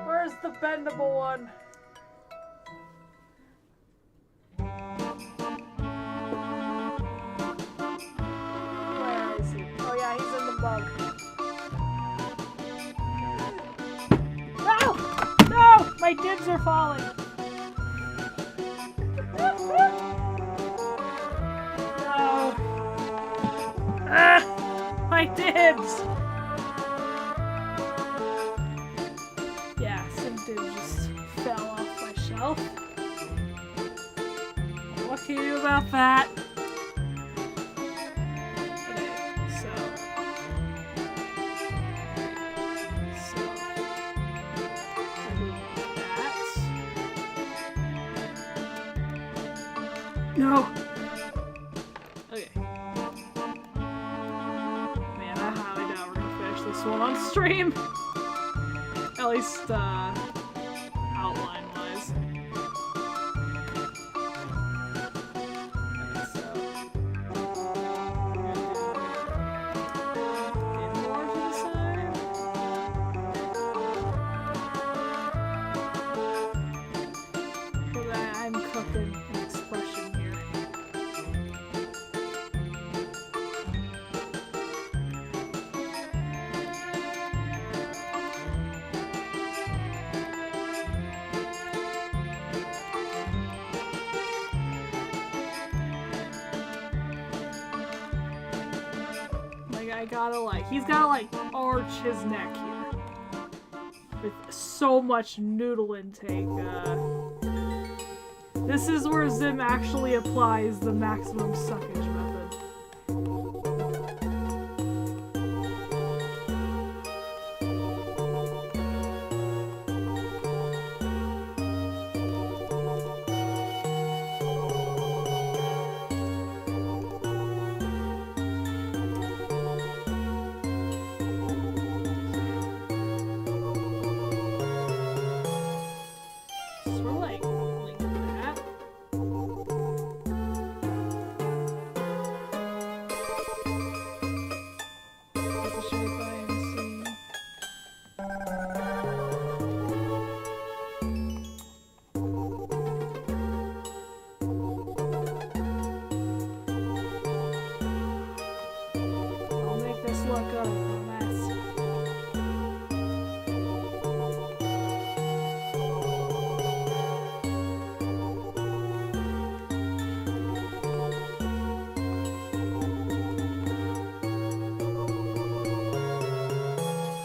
Where's the bendable one? Where is he? Oh yeah, he's in the bug. No! No! My dibs are falling. No. Ah! My dibs! Yeah, some dibs just fell off my shelf. What can you do about that? Okay, so No. Okay. Man, I highly doubt we're gonna finish this one on stream. At least, outline-wise. Okay, so... And more to the side. So that I'm cooking an expression here. He's gotta like arch his neck here. With so much noodle intake, this is where Zim actually applies the maximum suckage method.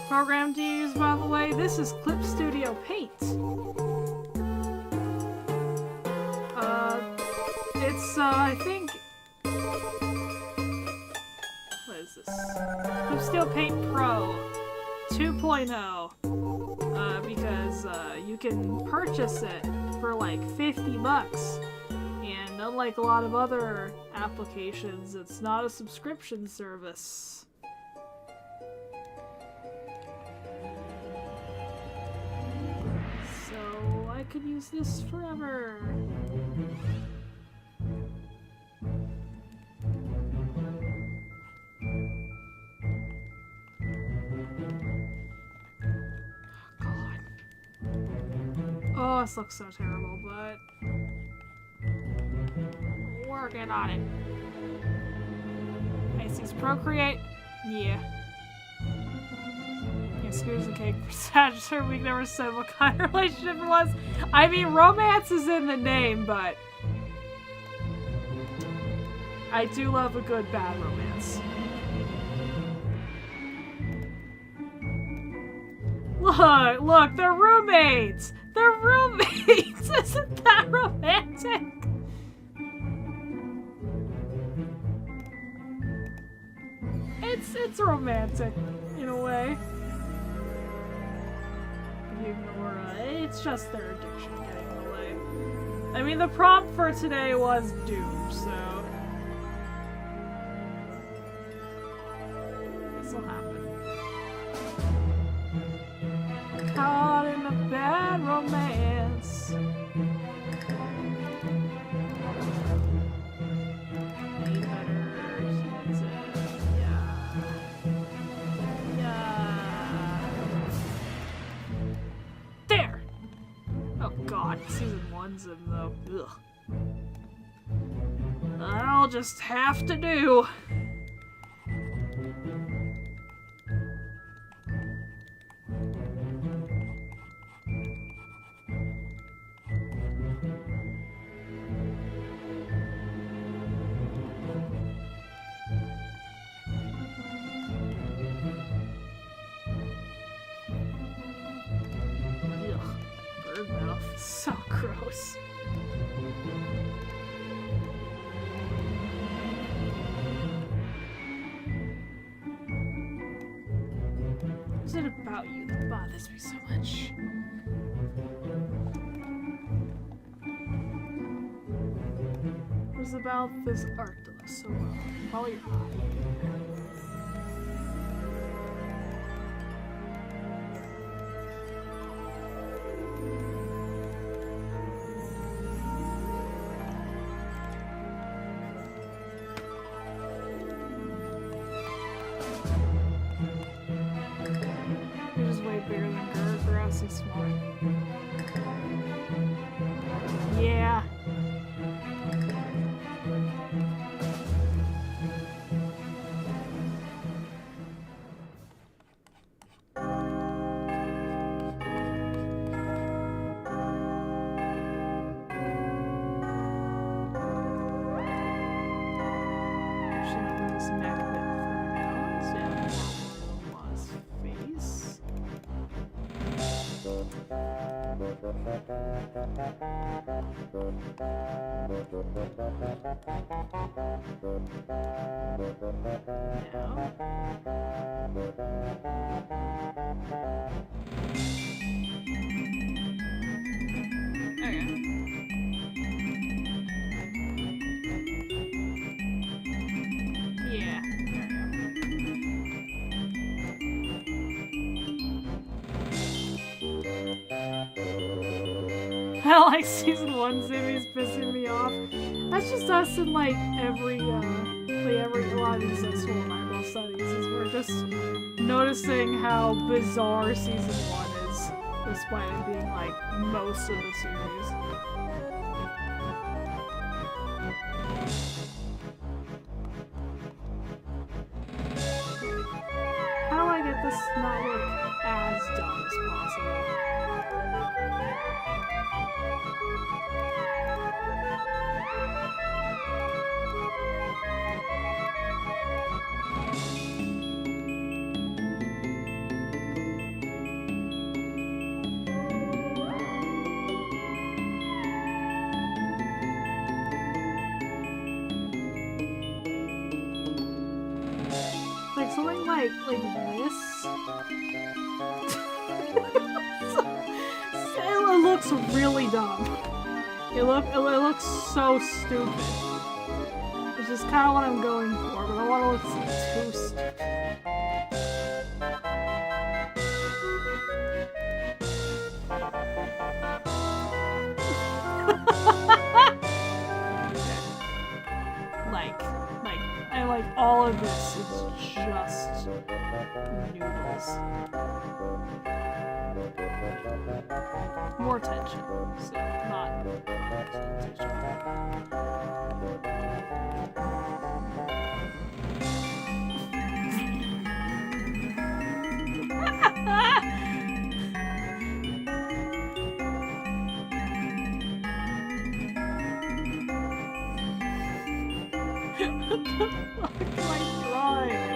Program to use, by the way, this is Clip Studio Paint. It's, I think... What is this? Clip Studio Paint Pro 2.0. Because, you can purchase it for like 50 bucks. And unlike a lot of other applications, it's not a subscription service. I could use this forever. God. Oh, this looks so terrible, but working on it. Pisces Procreate? Yeah. Skoodge and Cake for Sagittarius. We never said what kind of relationship it was. I mean, romance is in the name, but I do love a good bad romance. Look, they're roommates! They're roommates! Isn't that romantic? It's romantic, in a way. It's just their addiction getting in the way. I mean, the prompt for today was Doom, so this'll happen. Caught in a bad romance. God, season 1's in though. Ugh. I'll just have to do. So gross. What is it about you that bothers me so much? What knows about this Arctilla so well? Probably your eye. You're just way bigger than Gur. Grass is smart. Yeah. I don't like season 1 Zimmy's pissing me off. That's just us in like every a lot of these survival studies is we're just noticing how bizarre season 1 is, despite it being like most of the series. How do I get this to not look as dumb as possible? Like something like this. It looks really dumb. It looks so stupid. Which is kind of what I'm going for, but I don't want to look too stupid. like all of this is just noodles. More tension, so not What the fuck am I drawing?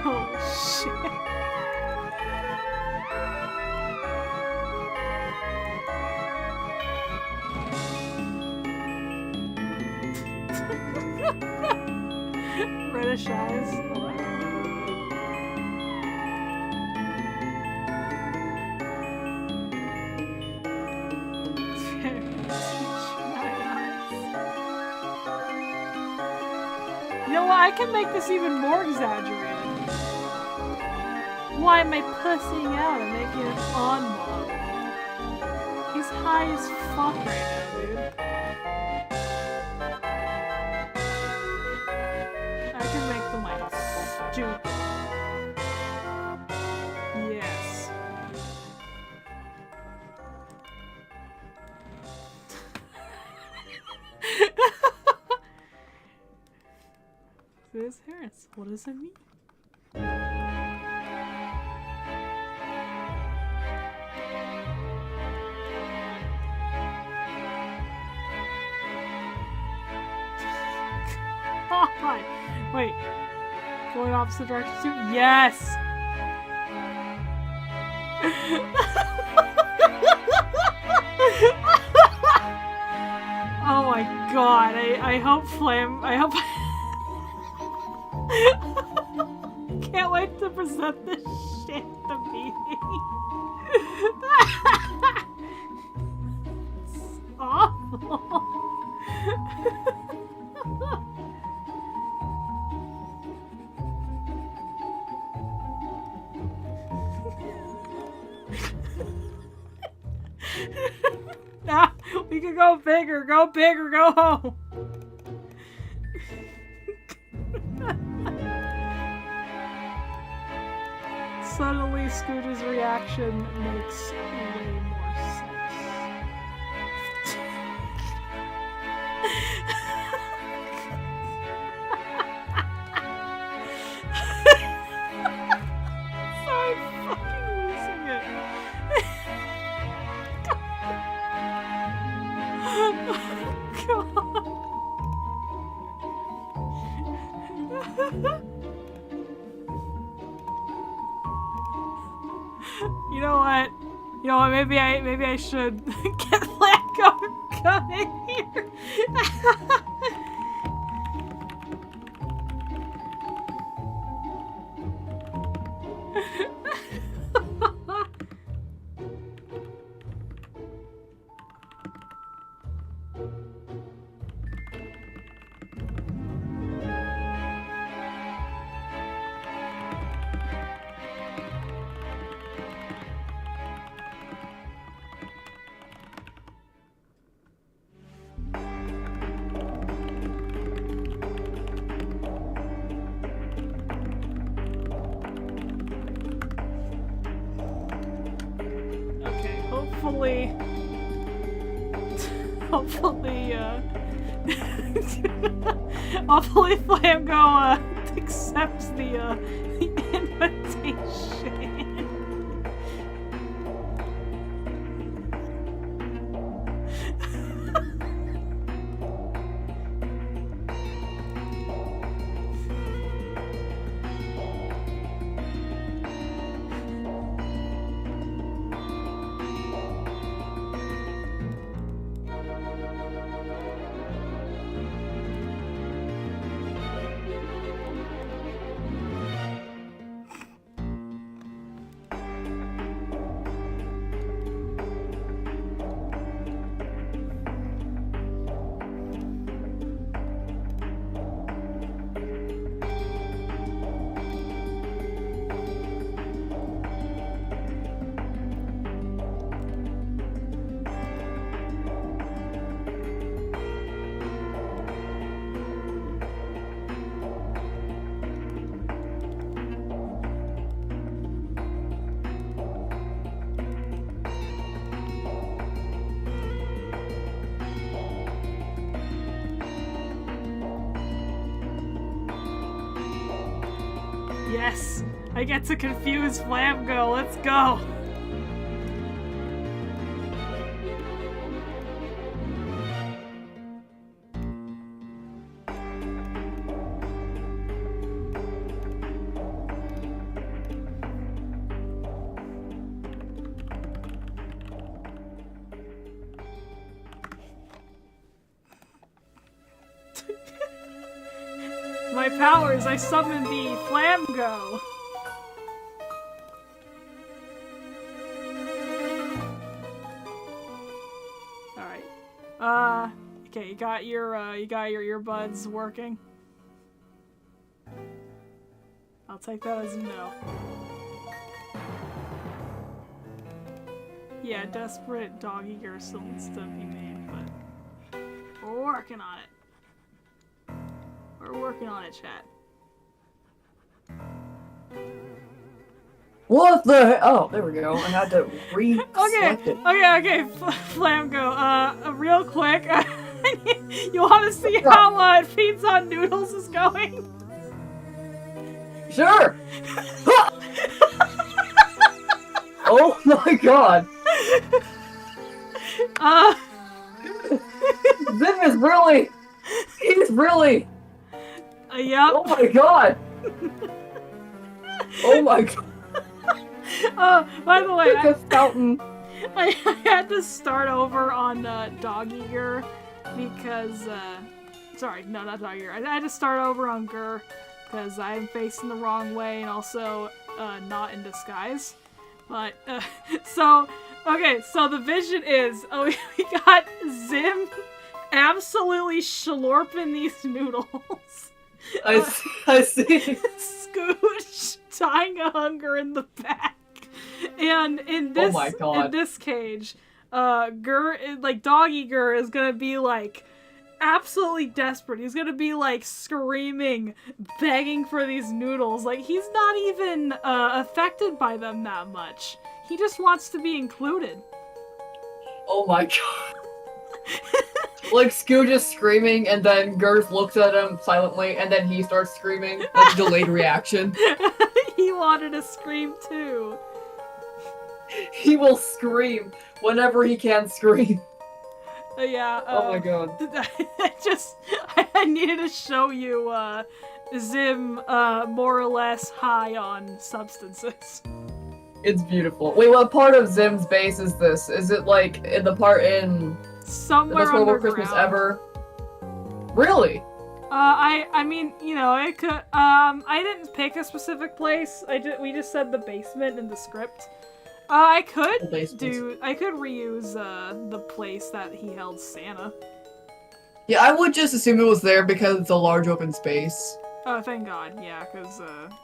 Oh shit. British eyes. You know what? I can make this even more exaggerated. Why am I pussying out and making it on model? He's high as fuck right now, dude. I can make them like stupid. Yes. This hurts. What does it mean? god! Wait. Going opposite direction too? Yes! Oh my god, I hope I hope can't wait to present this shit at the meeting. It's awful. Nah, we could go bigger, go home. Suddenly, Skoodge's reaction makes way more sense. Sorry, I'm fucking losing it. God. You know what? Maybe I should get Flanko coming here. Hopefully Flamgo accepts the invitation. Yes! I get to confuse Flamgo, let's go! My powers, I summon thee, Flamgo! Alright. Okay, you got your earbuds working? I'll take that as a no. Yeah, desperate doggy gear still needs to be made, but we're working on it. We're working on it, chat. What the? Oh, there we go. I had to re-select it. Okay, Flamgo, real quick, you want to see how it feeds on noodles is going? Sure! Oh my god! Zim is really... He's really... Yep. Oh my god! Oh my god. By the way, Like a fountain. I had to start over on Dog Eater because, sorry, no, not Dog Eater. I had to start over on Gur because I'm facing the wrong way and also not in disguise. But, so, okay, so the vision is, we got Zim absolutely schlorping these noodles. I see. Skoodge dying of hunger in the back. And in this, oh my god. in this cage, Gur, like, Doggy Gur is gonna be, like, absolutely desperate. He's gonna be, like, screaming, begging for these noodles. Like, he's not even, affected by them that much. He just wants to be included. Oh my god. Like, Skoodge is screaming, and then Girth looks at him silently, and then he starts screaming. Like, delayed reaction. He wanted to scream, too. He will scream whenever he can scream. Yeah. Oh my god. I needed to show you, Zim, more or less high on substances. It's beautiful. Wait, what part of Zim's base is this? Is it, like, in the part in... Somewhere The Best Horrible underground. Christmas Ever? Really? I mean, you know, it could, I didn't pick a specific place. We just said the basement in the script. I could reuse, the place that he held Santa. Yeah, I would just assume it was there because it's a large open space. Oh, thank God, yeah, because,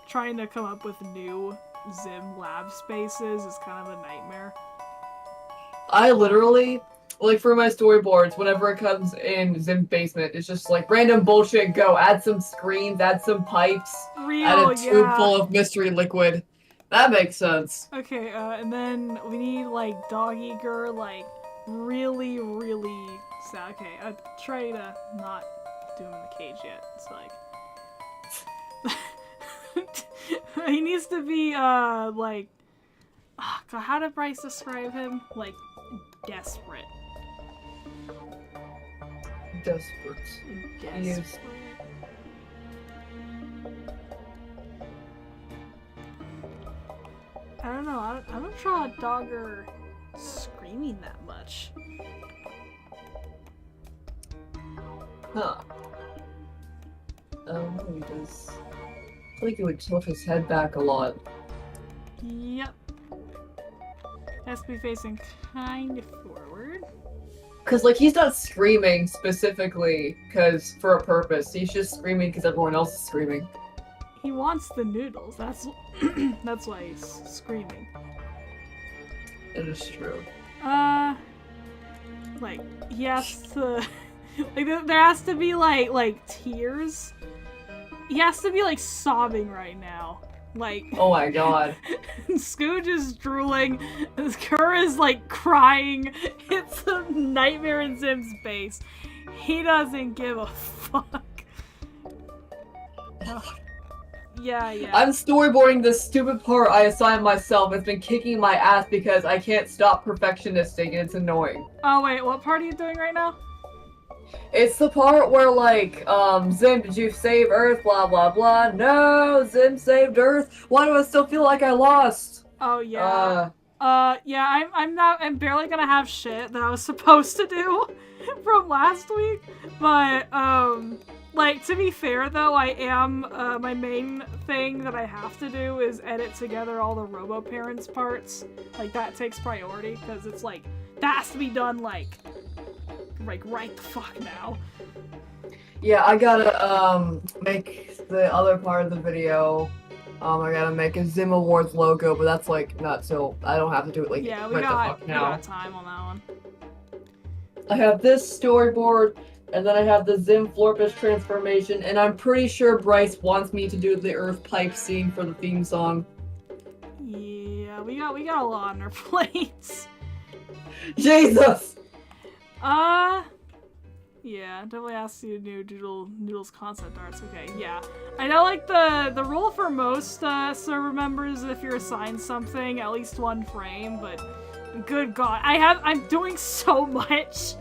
trying to come up with new Zim lab spaces is kind of a nightmare. I literally, like, for my storyboards, whenever it comes in Zim's basement, it's just like, random bullshit, go, add some screens, add some pipes, add a tube full of mystery liquid. That makes sense. Okay, and then we need, like, Dog Eater, like, really, really sad. Okay, I'll try to not do him in the cage yet. It's like... he needs to be, like... Oh, God, how did Bryce describe him? Like, desperate. Desperate. Desperate. I don't know, I don't draw a Dogger screaming that much. Huh. He does. I feel like he would tilt his head back a lot. Yep. Has to be facing kind of forward. Cause, like, he's not screaming specifically for a purpose. He's just screaming because everyone else is screaming. He wants the noodles. That's that's why he's screaming. It is true. Like, he has to... like, there has to be, like, tears. He has to be, like, sobbing right now. Like... Oh my god. Skoodge is drooling. Gur is, like, crying. It's a nightmare in Zim's base. He doesn't give a fuck. Yeah. I'm storyboarding this stupid part I assigned myself. It's been kicking my ass because I can't stop perfectionisting and it's annoying. Oh wait, what part are you doing right now? It's the part where, like, Zim, did you save Earth? Blah, blah, blah. No, Zim saved Earth. Why do I still feel like I lost? Oh, yeah. Yeah, I'm barely gonna have shit that I was supposed to do from last week. But, like, to be fair, though, I am, my main thing that I have to do is edit together all the Robo-Parents parts. Like, that takes priority, because it's, like, that has to be done, like, right the fuck now. Yeah, I gotta, make the other part of the video. I gotta make a Zim Awards logo, but that's, like, not so... I don't have to do it, like, yeah, right the fuck now. We got time on that one. I have this storyboard, and then I have the Zim Florpish transformation, and I'm pretty sure Bryce wants me to do the Earth Pipe scene for the theme song. Yeah, we got a lot on our plates. Jesus! Yeah, definitely has to do Noodle's concept arts. Okay, yeah. I know, like, the rule for most, server members, if you're assigned something, at least one frame, but good god. I'm doing so much.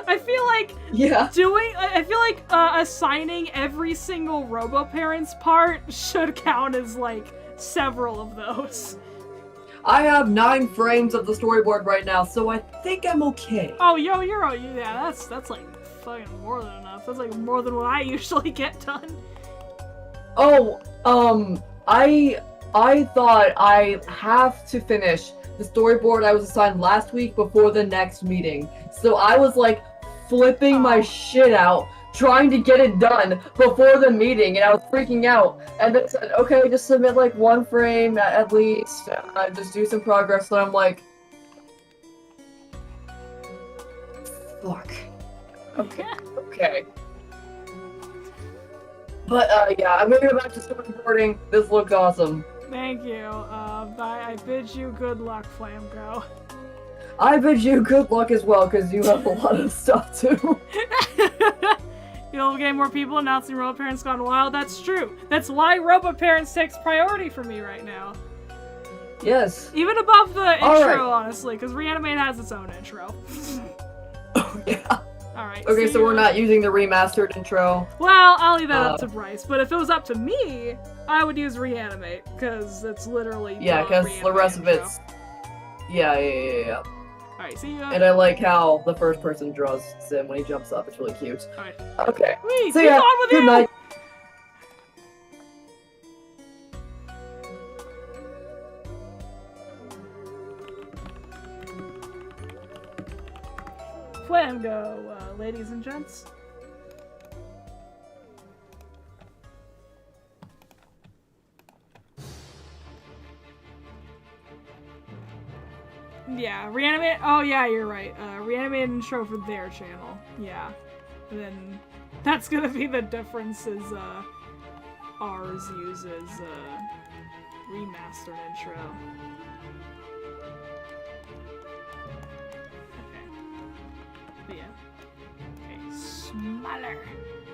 I feel like I feel like assigning every single Robo-Parents part should count as like several of those. I have 9 frames of the storyboard right now, so I think I'm okay. Oh, yeah, that's like fucking more than enough. That's like more than what I usually get done. Oh, I thought I have to finish the storyboard I was assigned last week before the next meeting. So I was like flipping my shit out, trying to get it done before the meeting, and I was freaking out. And they said, okay, just submit like 1 frame at least, just do some progress. So I'm like, fuck. Okay. But yeah, I'm gonna go back to storyboarding. This looks awesome. Thank you. I bid you good luck, Flamgo. I bid you good luck as well, because you have a lot of stuff too. You'll get more people announcing Robo-Parents Gone Wild. That's true. That's why Robo-Parents takes priority for me right now. Yes. Even above the intro, honestly, because Reanimate has its own intro. Oh, yeah. Alright. Okay, so we're not using the remastered intro. Well, I'll leave that up to Bryce, but if it was up to me, I would use Reanimate, because it's literally because the rest of it's... Yeah. Alright, see you. And I like how the first person draws Zim when he jumps up. It's really cute. Alright. Okay. Wait, see ya. Good night. Flamgo, ladies and gents. Yeah, Reanimate. Oh, yeah, you're right. Reanimate intro for their channel. Yeah. And then that's gonna be the difference is, ours uses, remastered intro. Okay. But yeah. Okay,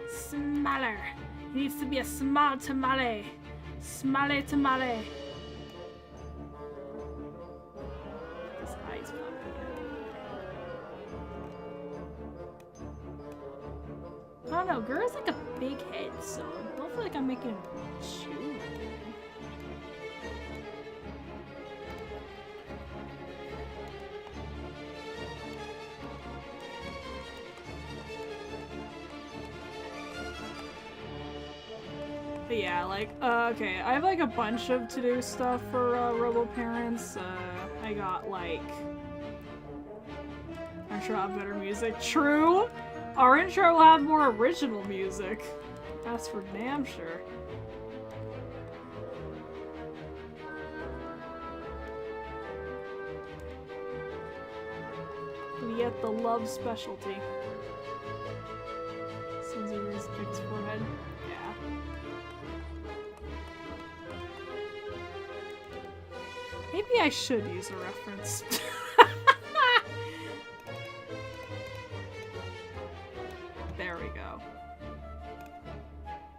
smaller. It needs to be a small tamale. Smale tamale. This eye's popping out. I don't know, Gura's like a big head, so I don't feel like I'm making him chew. But yeah, like, okay, I have like a bunch of to-do stuff for Robo-Parents. I got like, I'm sure I'll have better music. True! Our intro will have more original music. That's for damn sure. We get the love specialty. Scissors, fixed forehead. Yeah. Maybe I should use a reference. There we go.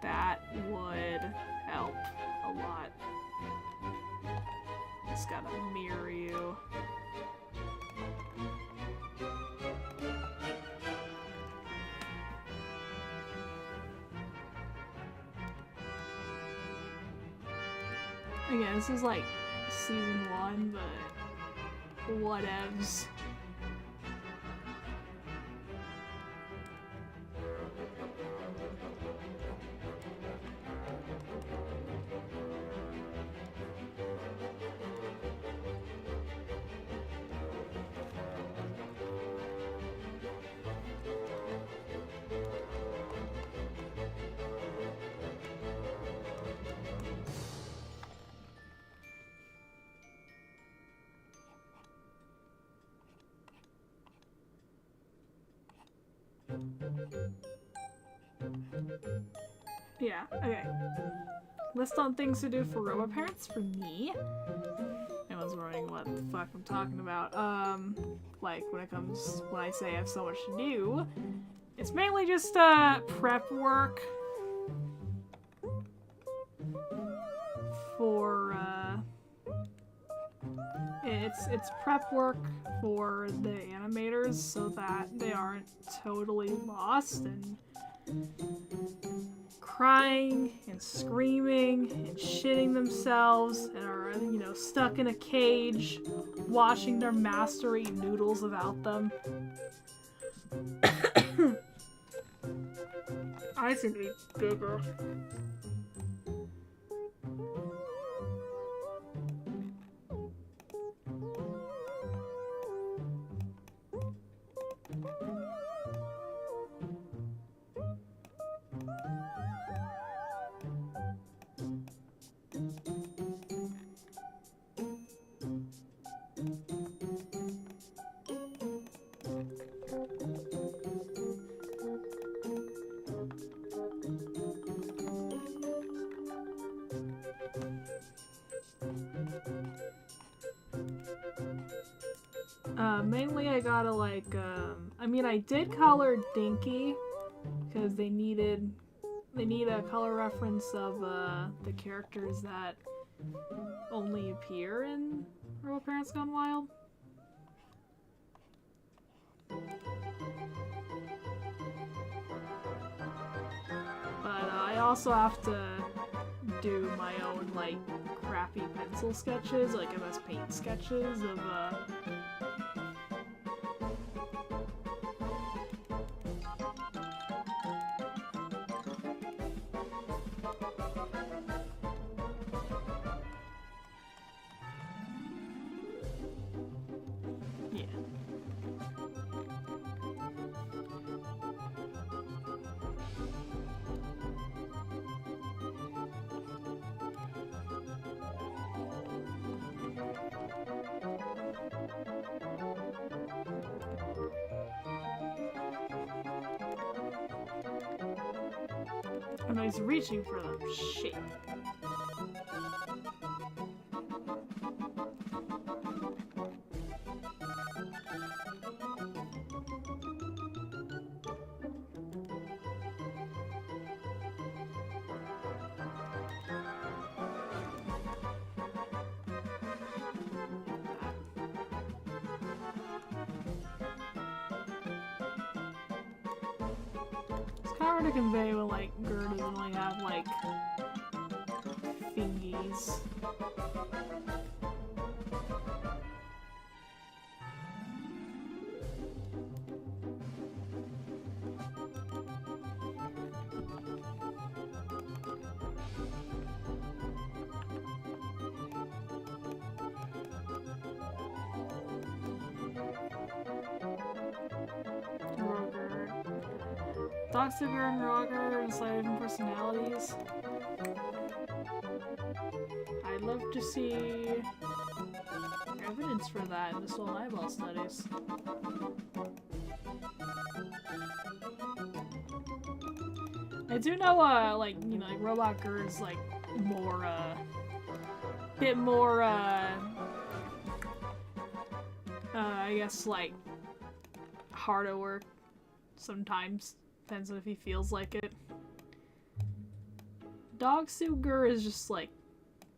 That would help a lot. Just gotta mirror you. Again, this is like season 1, but whatevs. Yeah, okay. List on things to do for Robo-Parents for me. Anyone's wondering what the fuck I'm talking about. Like when I say I have so much to do, it's mainly just, prep work for, it's prep work for the animators so that they aren't totally lost and crying and screaming and shitting themselves and are, you know, stuck in a cage watching their master eat noodles without them. I should eat bigger. Mainly I gotta like, I mean I did color Dinky because they need a color reference of the characters that only appear in Robot Parents Gone Wild. But I also have to do my own like crappy pencil sketches, like MS Paint sketches of yeah. Oh no, he's reaching for them. Shit. It's kind of hard to convey when, like, Gur doesn't really have, like, fingies. Dr. and Roger and slightly different personalities. I'd love to see evidence for that in the Soul and Eyeball studies. I do know, like, you know, like Robot Gur's like more, bit more, I guess, like, harder work sometimes. Depends on if he feels like it. Dog Sugar is just like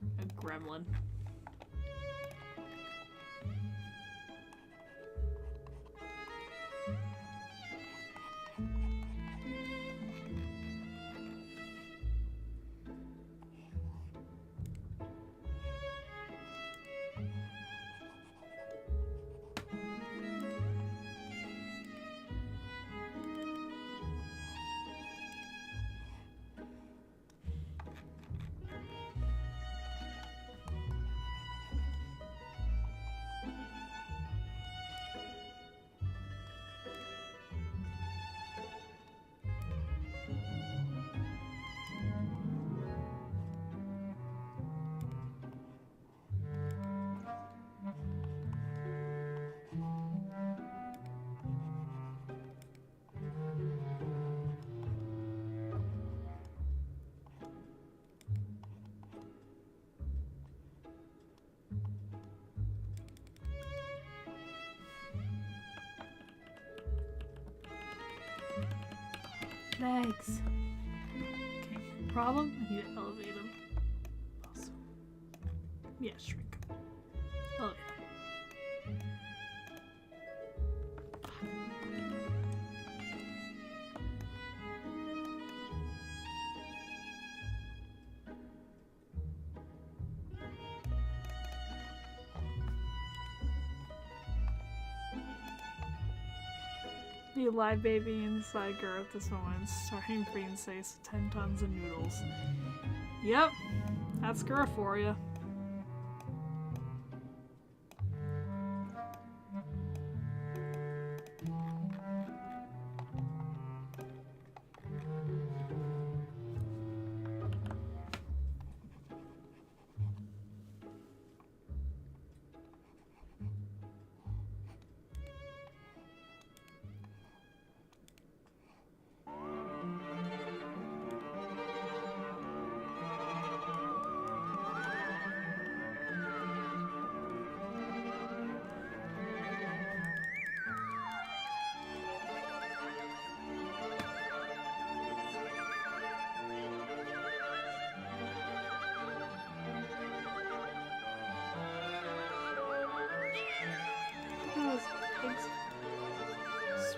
a gremlin. Legs. Okay, problem? I need to elevate him. Also. Yeah, shrink. Elevate him. be a live baby inside Gur at this moment. Starting Green says 10 tons of noodles. Yep, that's Gur for you.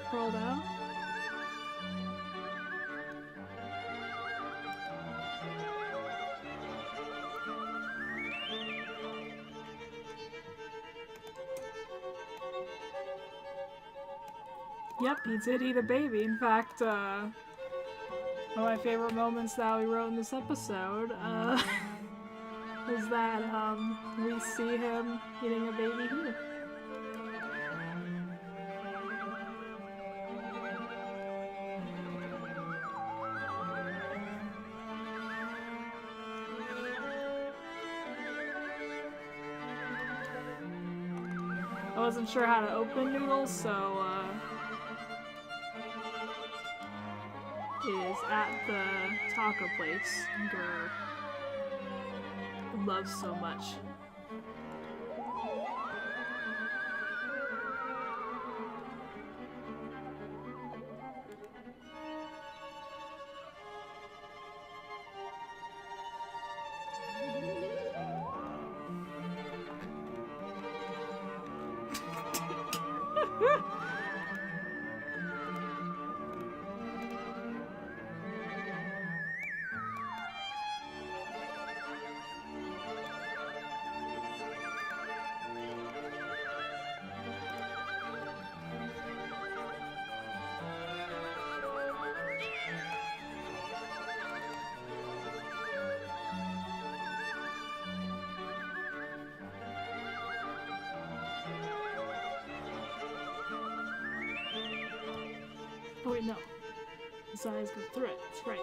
Scroll down. Yep, he did eat a baby. In fact, one of my favorite moments that we wrote in this episode, is that, we see him eating a baby here. I wasn't sure how to open noodles, so, it is at the taco place Gur loves so much. Oh wait, no. His eyes go through it. That's right.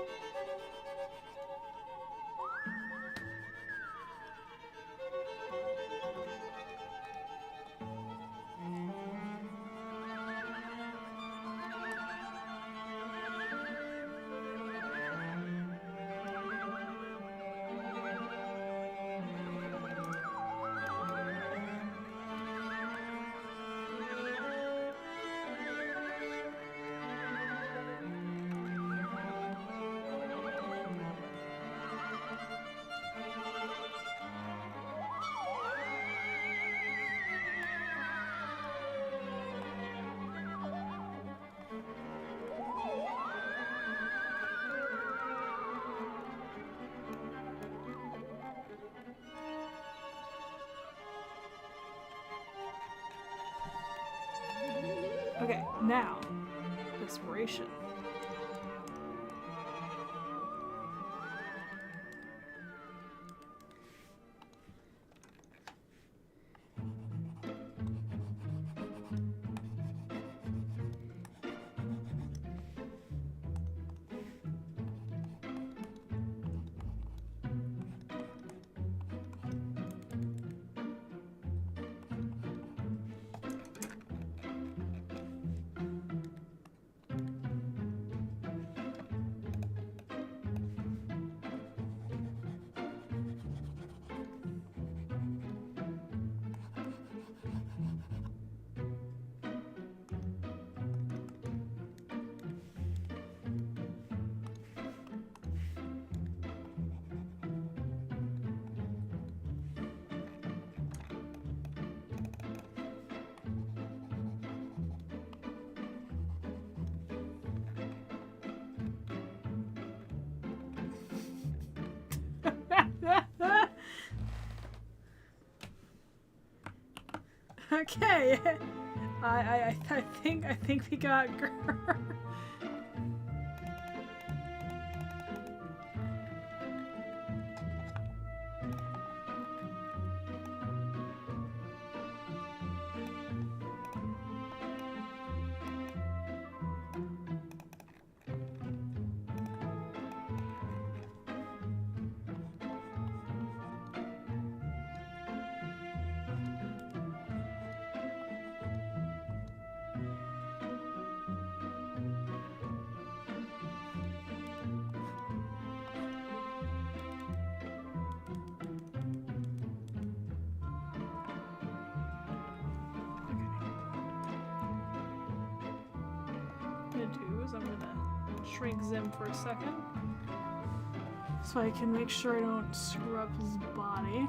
Okay, now, desperation. Okay. I think we got Grr. I'm gonna shrink Zim for a second so I can make sure I don't screw up his body.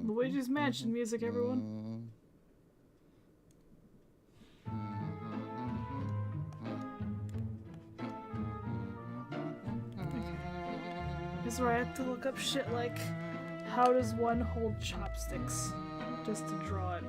Luigi's Mansion music, everyone. This is where I have to look up shit like, how does one hold chopsticks? Just to draw it.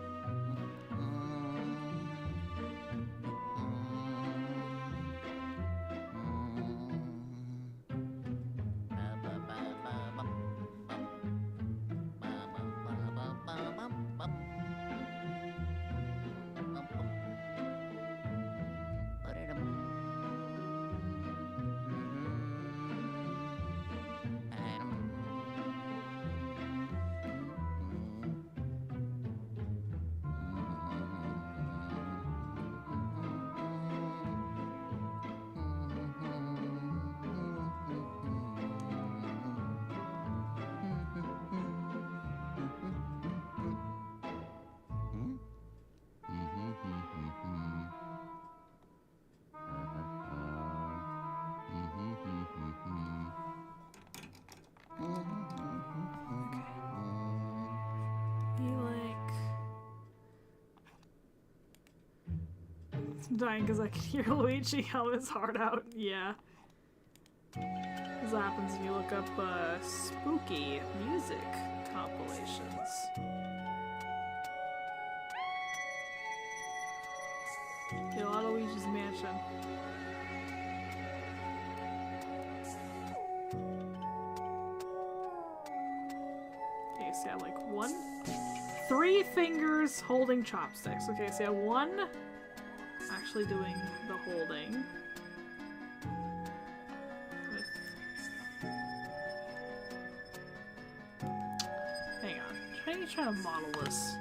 I'm dying because I can hear Luigi yell his heart out. Yeah. This happens when you look up spooky music compilations. Get a lot of Luigi's Mansion. Okay, so I have like 3 fingers holding chopsticks. Okay, so I have 1 actually doing the holding. Hang on. I'm trying to model this.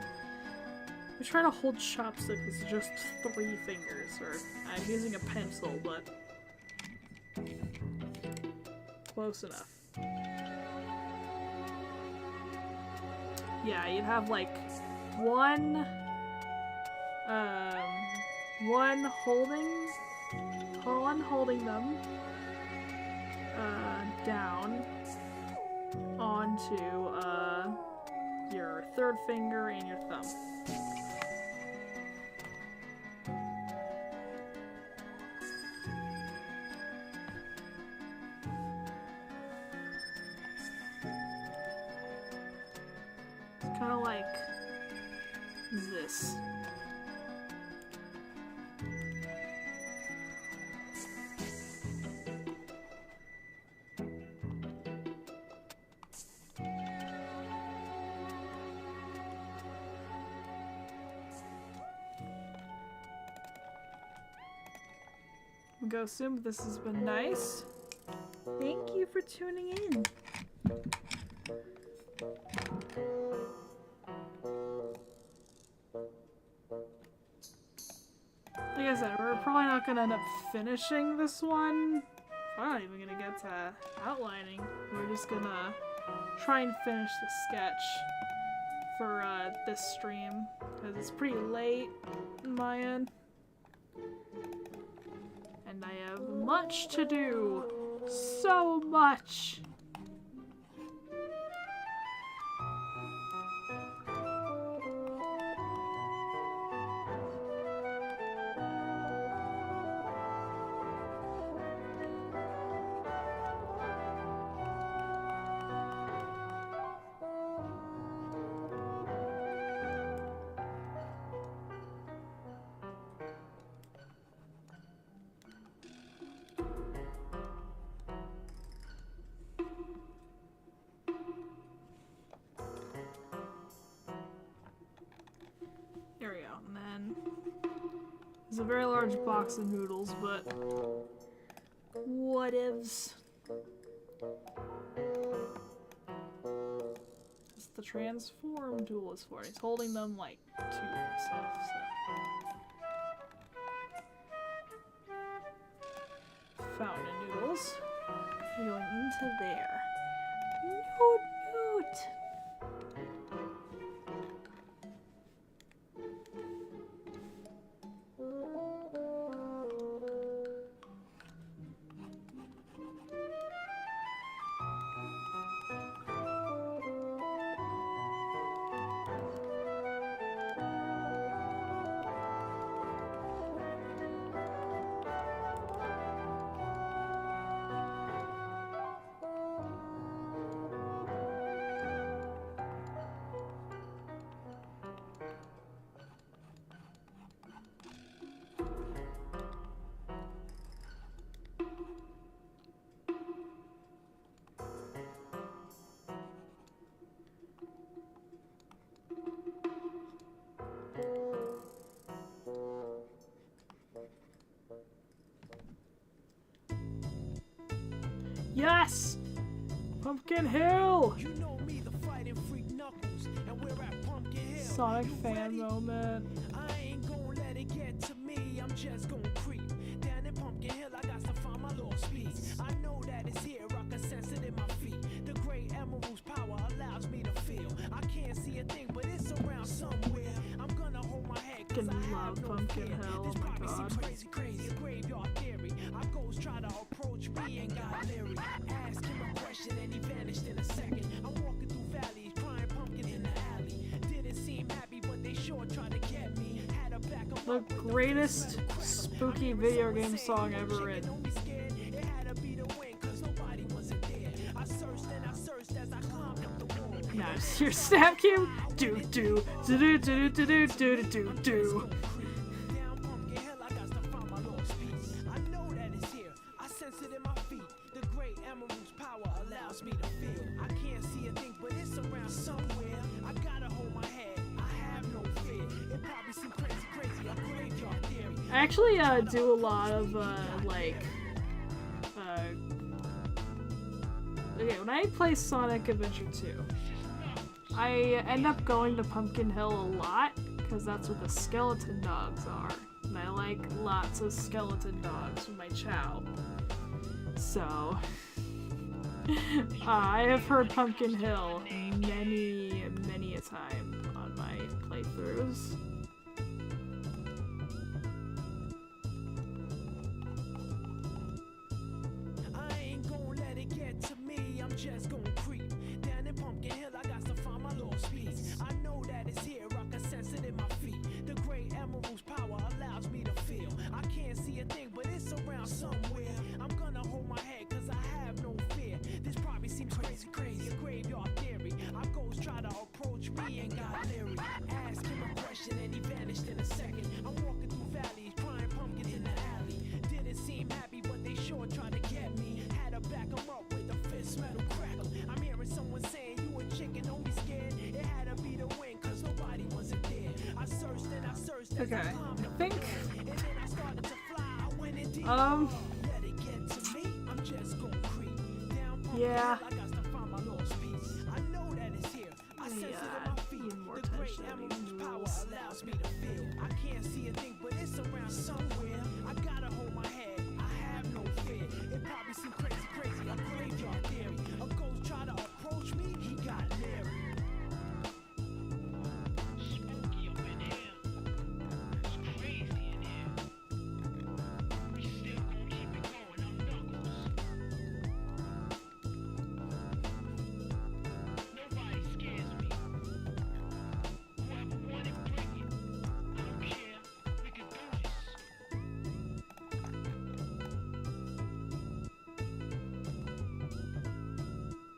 I'm trying to hold chopsticks with just 3 fingers, or I'm using a pencil, but close enough. Yeah, you'd have like one holding them down onto your 3rd finger and your thumb. this. Go soon, but this has been nice. Thank you for tuning in. Like I said, we're probably not gonna end up finishing this one. We're not even gonna get to outlining. We're just gonna try and finish the sketch for this stream, because it's pretty late in my end. And I have much to do. So much. There we go, and then there's a very large box of noodles, but whatevs. It's the transform tool is for. He's holding them like to himself, so. Fountain of noodles. Going into there. Noot. Yes! Pumpkin Hill! You know me, the fighting freak Knuckles, and we're at Pumpkin Hill. Sonic fan moment. I ain't gonna let it get to me, I'm just gonna creep. Down in Pumpkin Hill, I got to find my lost piece. I know that it's here, I can sense it in my feet. The great emerald's power allows me to feel. I can't see a thing, but it's around somewhere. I'm gonna hold my head, cause I have no Pumpkin fear. Hill, This oh my probably seems God. crazy, a graveyard theory. Our ghosts try to approach me and got leery. Ask him a question and he vanished in a second. I'm walking through valleys, crying pumpkin in the alley. Didn't seem happy, but they sure tried to get me. Had a back of The greatest spooky video game song ever written. It had to be the wind, cause nobody wasn't there. I searched and I searched as I climbed up the wall. Now it's your snap cue. Do do do do do do do do do do. Down Pumpkin Hill, I got to find my lost piece. I know that it's here. I sense it in my feet. The great emerald's power allows me to feel. I can't see a thing, but it's around somewhere. I gotta hold my head. I have no fear. It probably seems crazy, a graveyard theory. I actually do a lot of okay, when I play Sonic Adventure 2, I end up going to Pumpkin Hill a lot because that's where the skeleton dogs are, and I like lots of skeleton dogs with my chow. So I have heard Pumpkin Hill many a time on my playthroughs. I ain't gonna let it get to me, I'm just gonna creep. Down in Pumpkin Hill, I got to find my lost piece. I know that it's here, I can sense it in my feet. The great emerald's power allows me to feel. I can't see a thing, but it's around somewhere. I'm gonna hold my head, cause I have no fear. This probably seems crazy, a graveyard theory. Our ghosts try to approach me and got leery. Ask him a question and he Okay, I think. Yeah. Need more attention on these noodles. I can't see a thing, but it's around somewhere. I gotta hold my head. I have no fear. It probably seems crazy. A graveyard theory. A ghost try to approach me. He got near. Spooky up in here. It's crazy in here. We still gonna keep it going. I'm Knuckles. Nobody scares me. Whoever wanted, bring it. I don't care. We can do this.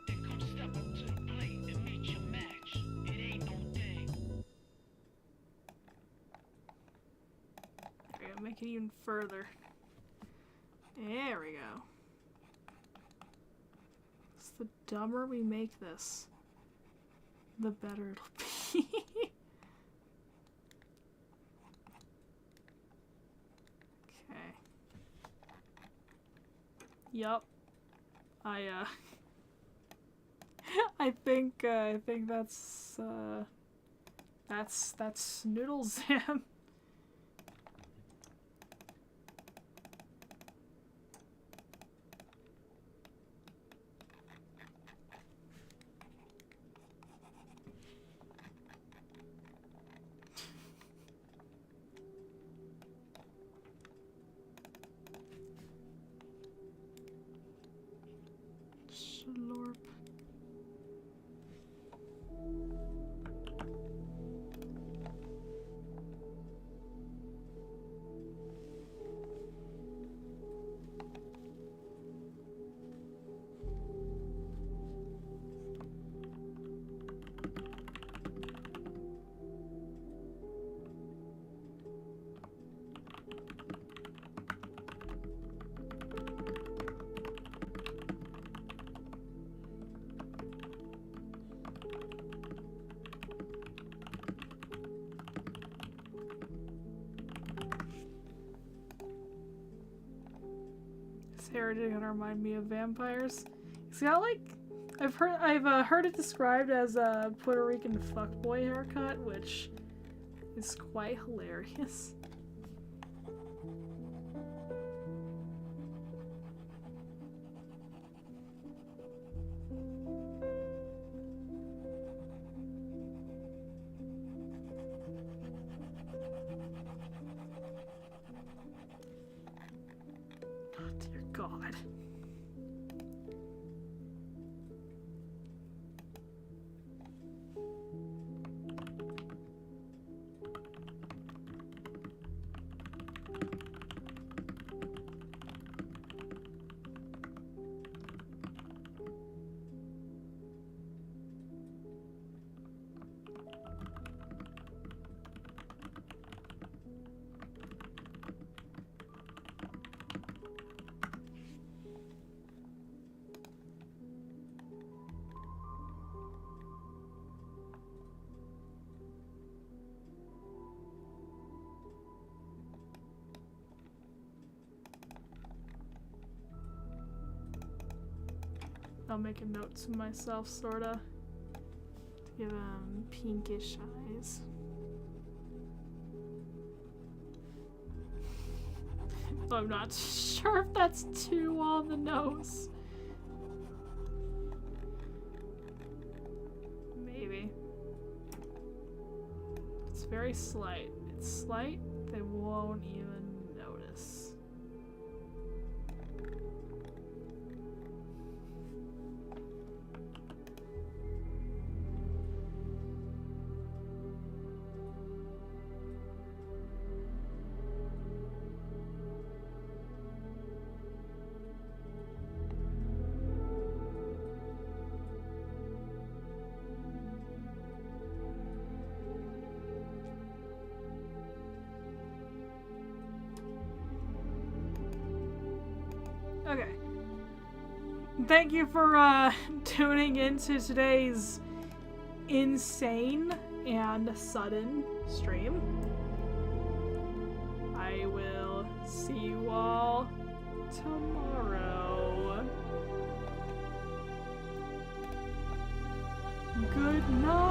Then come step up to the plate and meet your match. It ain't no thing. Okay, I'll make it even further. There we go. So the dumber we make this, the better it'll be. Okay. Yup. I think that's Noodle Zim. Slurp. Heritage gonna remind me of vampires. He's got like I've heard it described as a Puerto Rican fuckboy haircut, which is quite hilarious. God. I'll make a note to myself, sorta, to give him pinkish eyes. Though I'm not sure if that's too on the nose. Maybe. It's very slight. It's slight, they won't even notice. Okay. Thank you for tuning into today's insane and sudden stream. See you all tomorrow. Good night.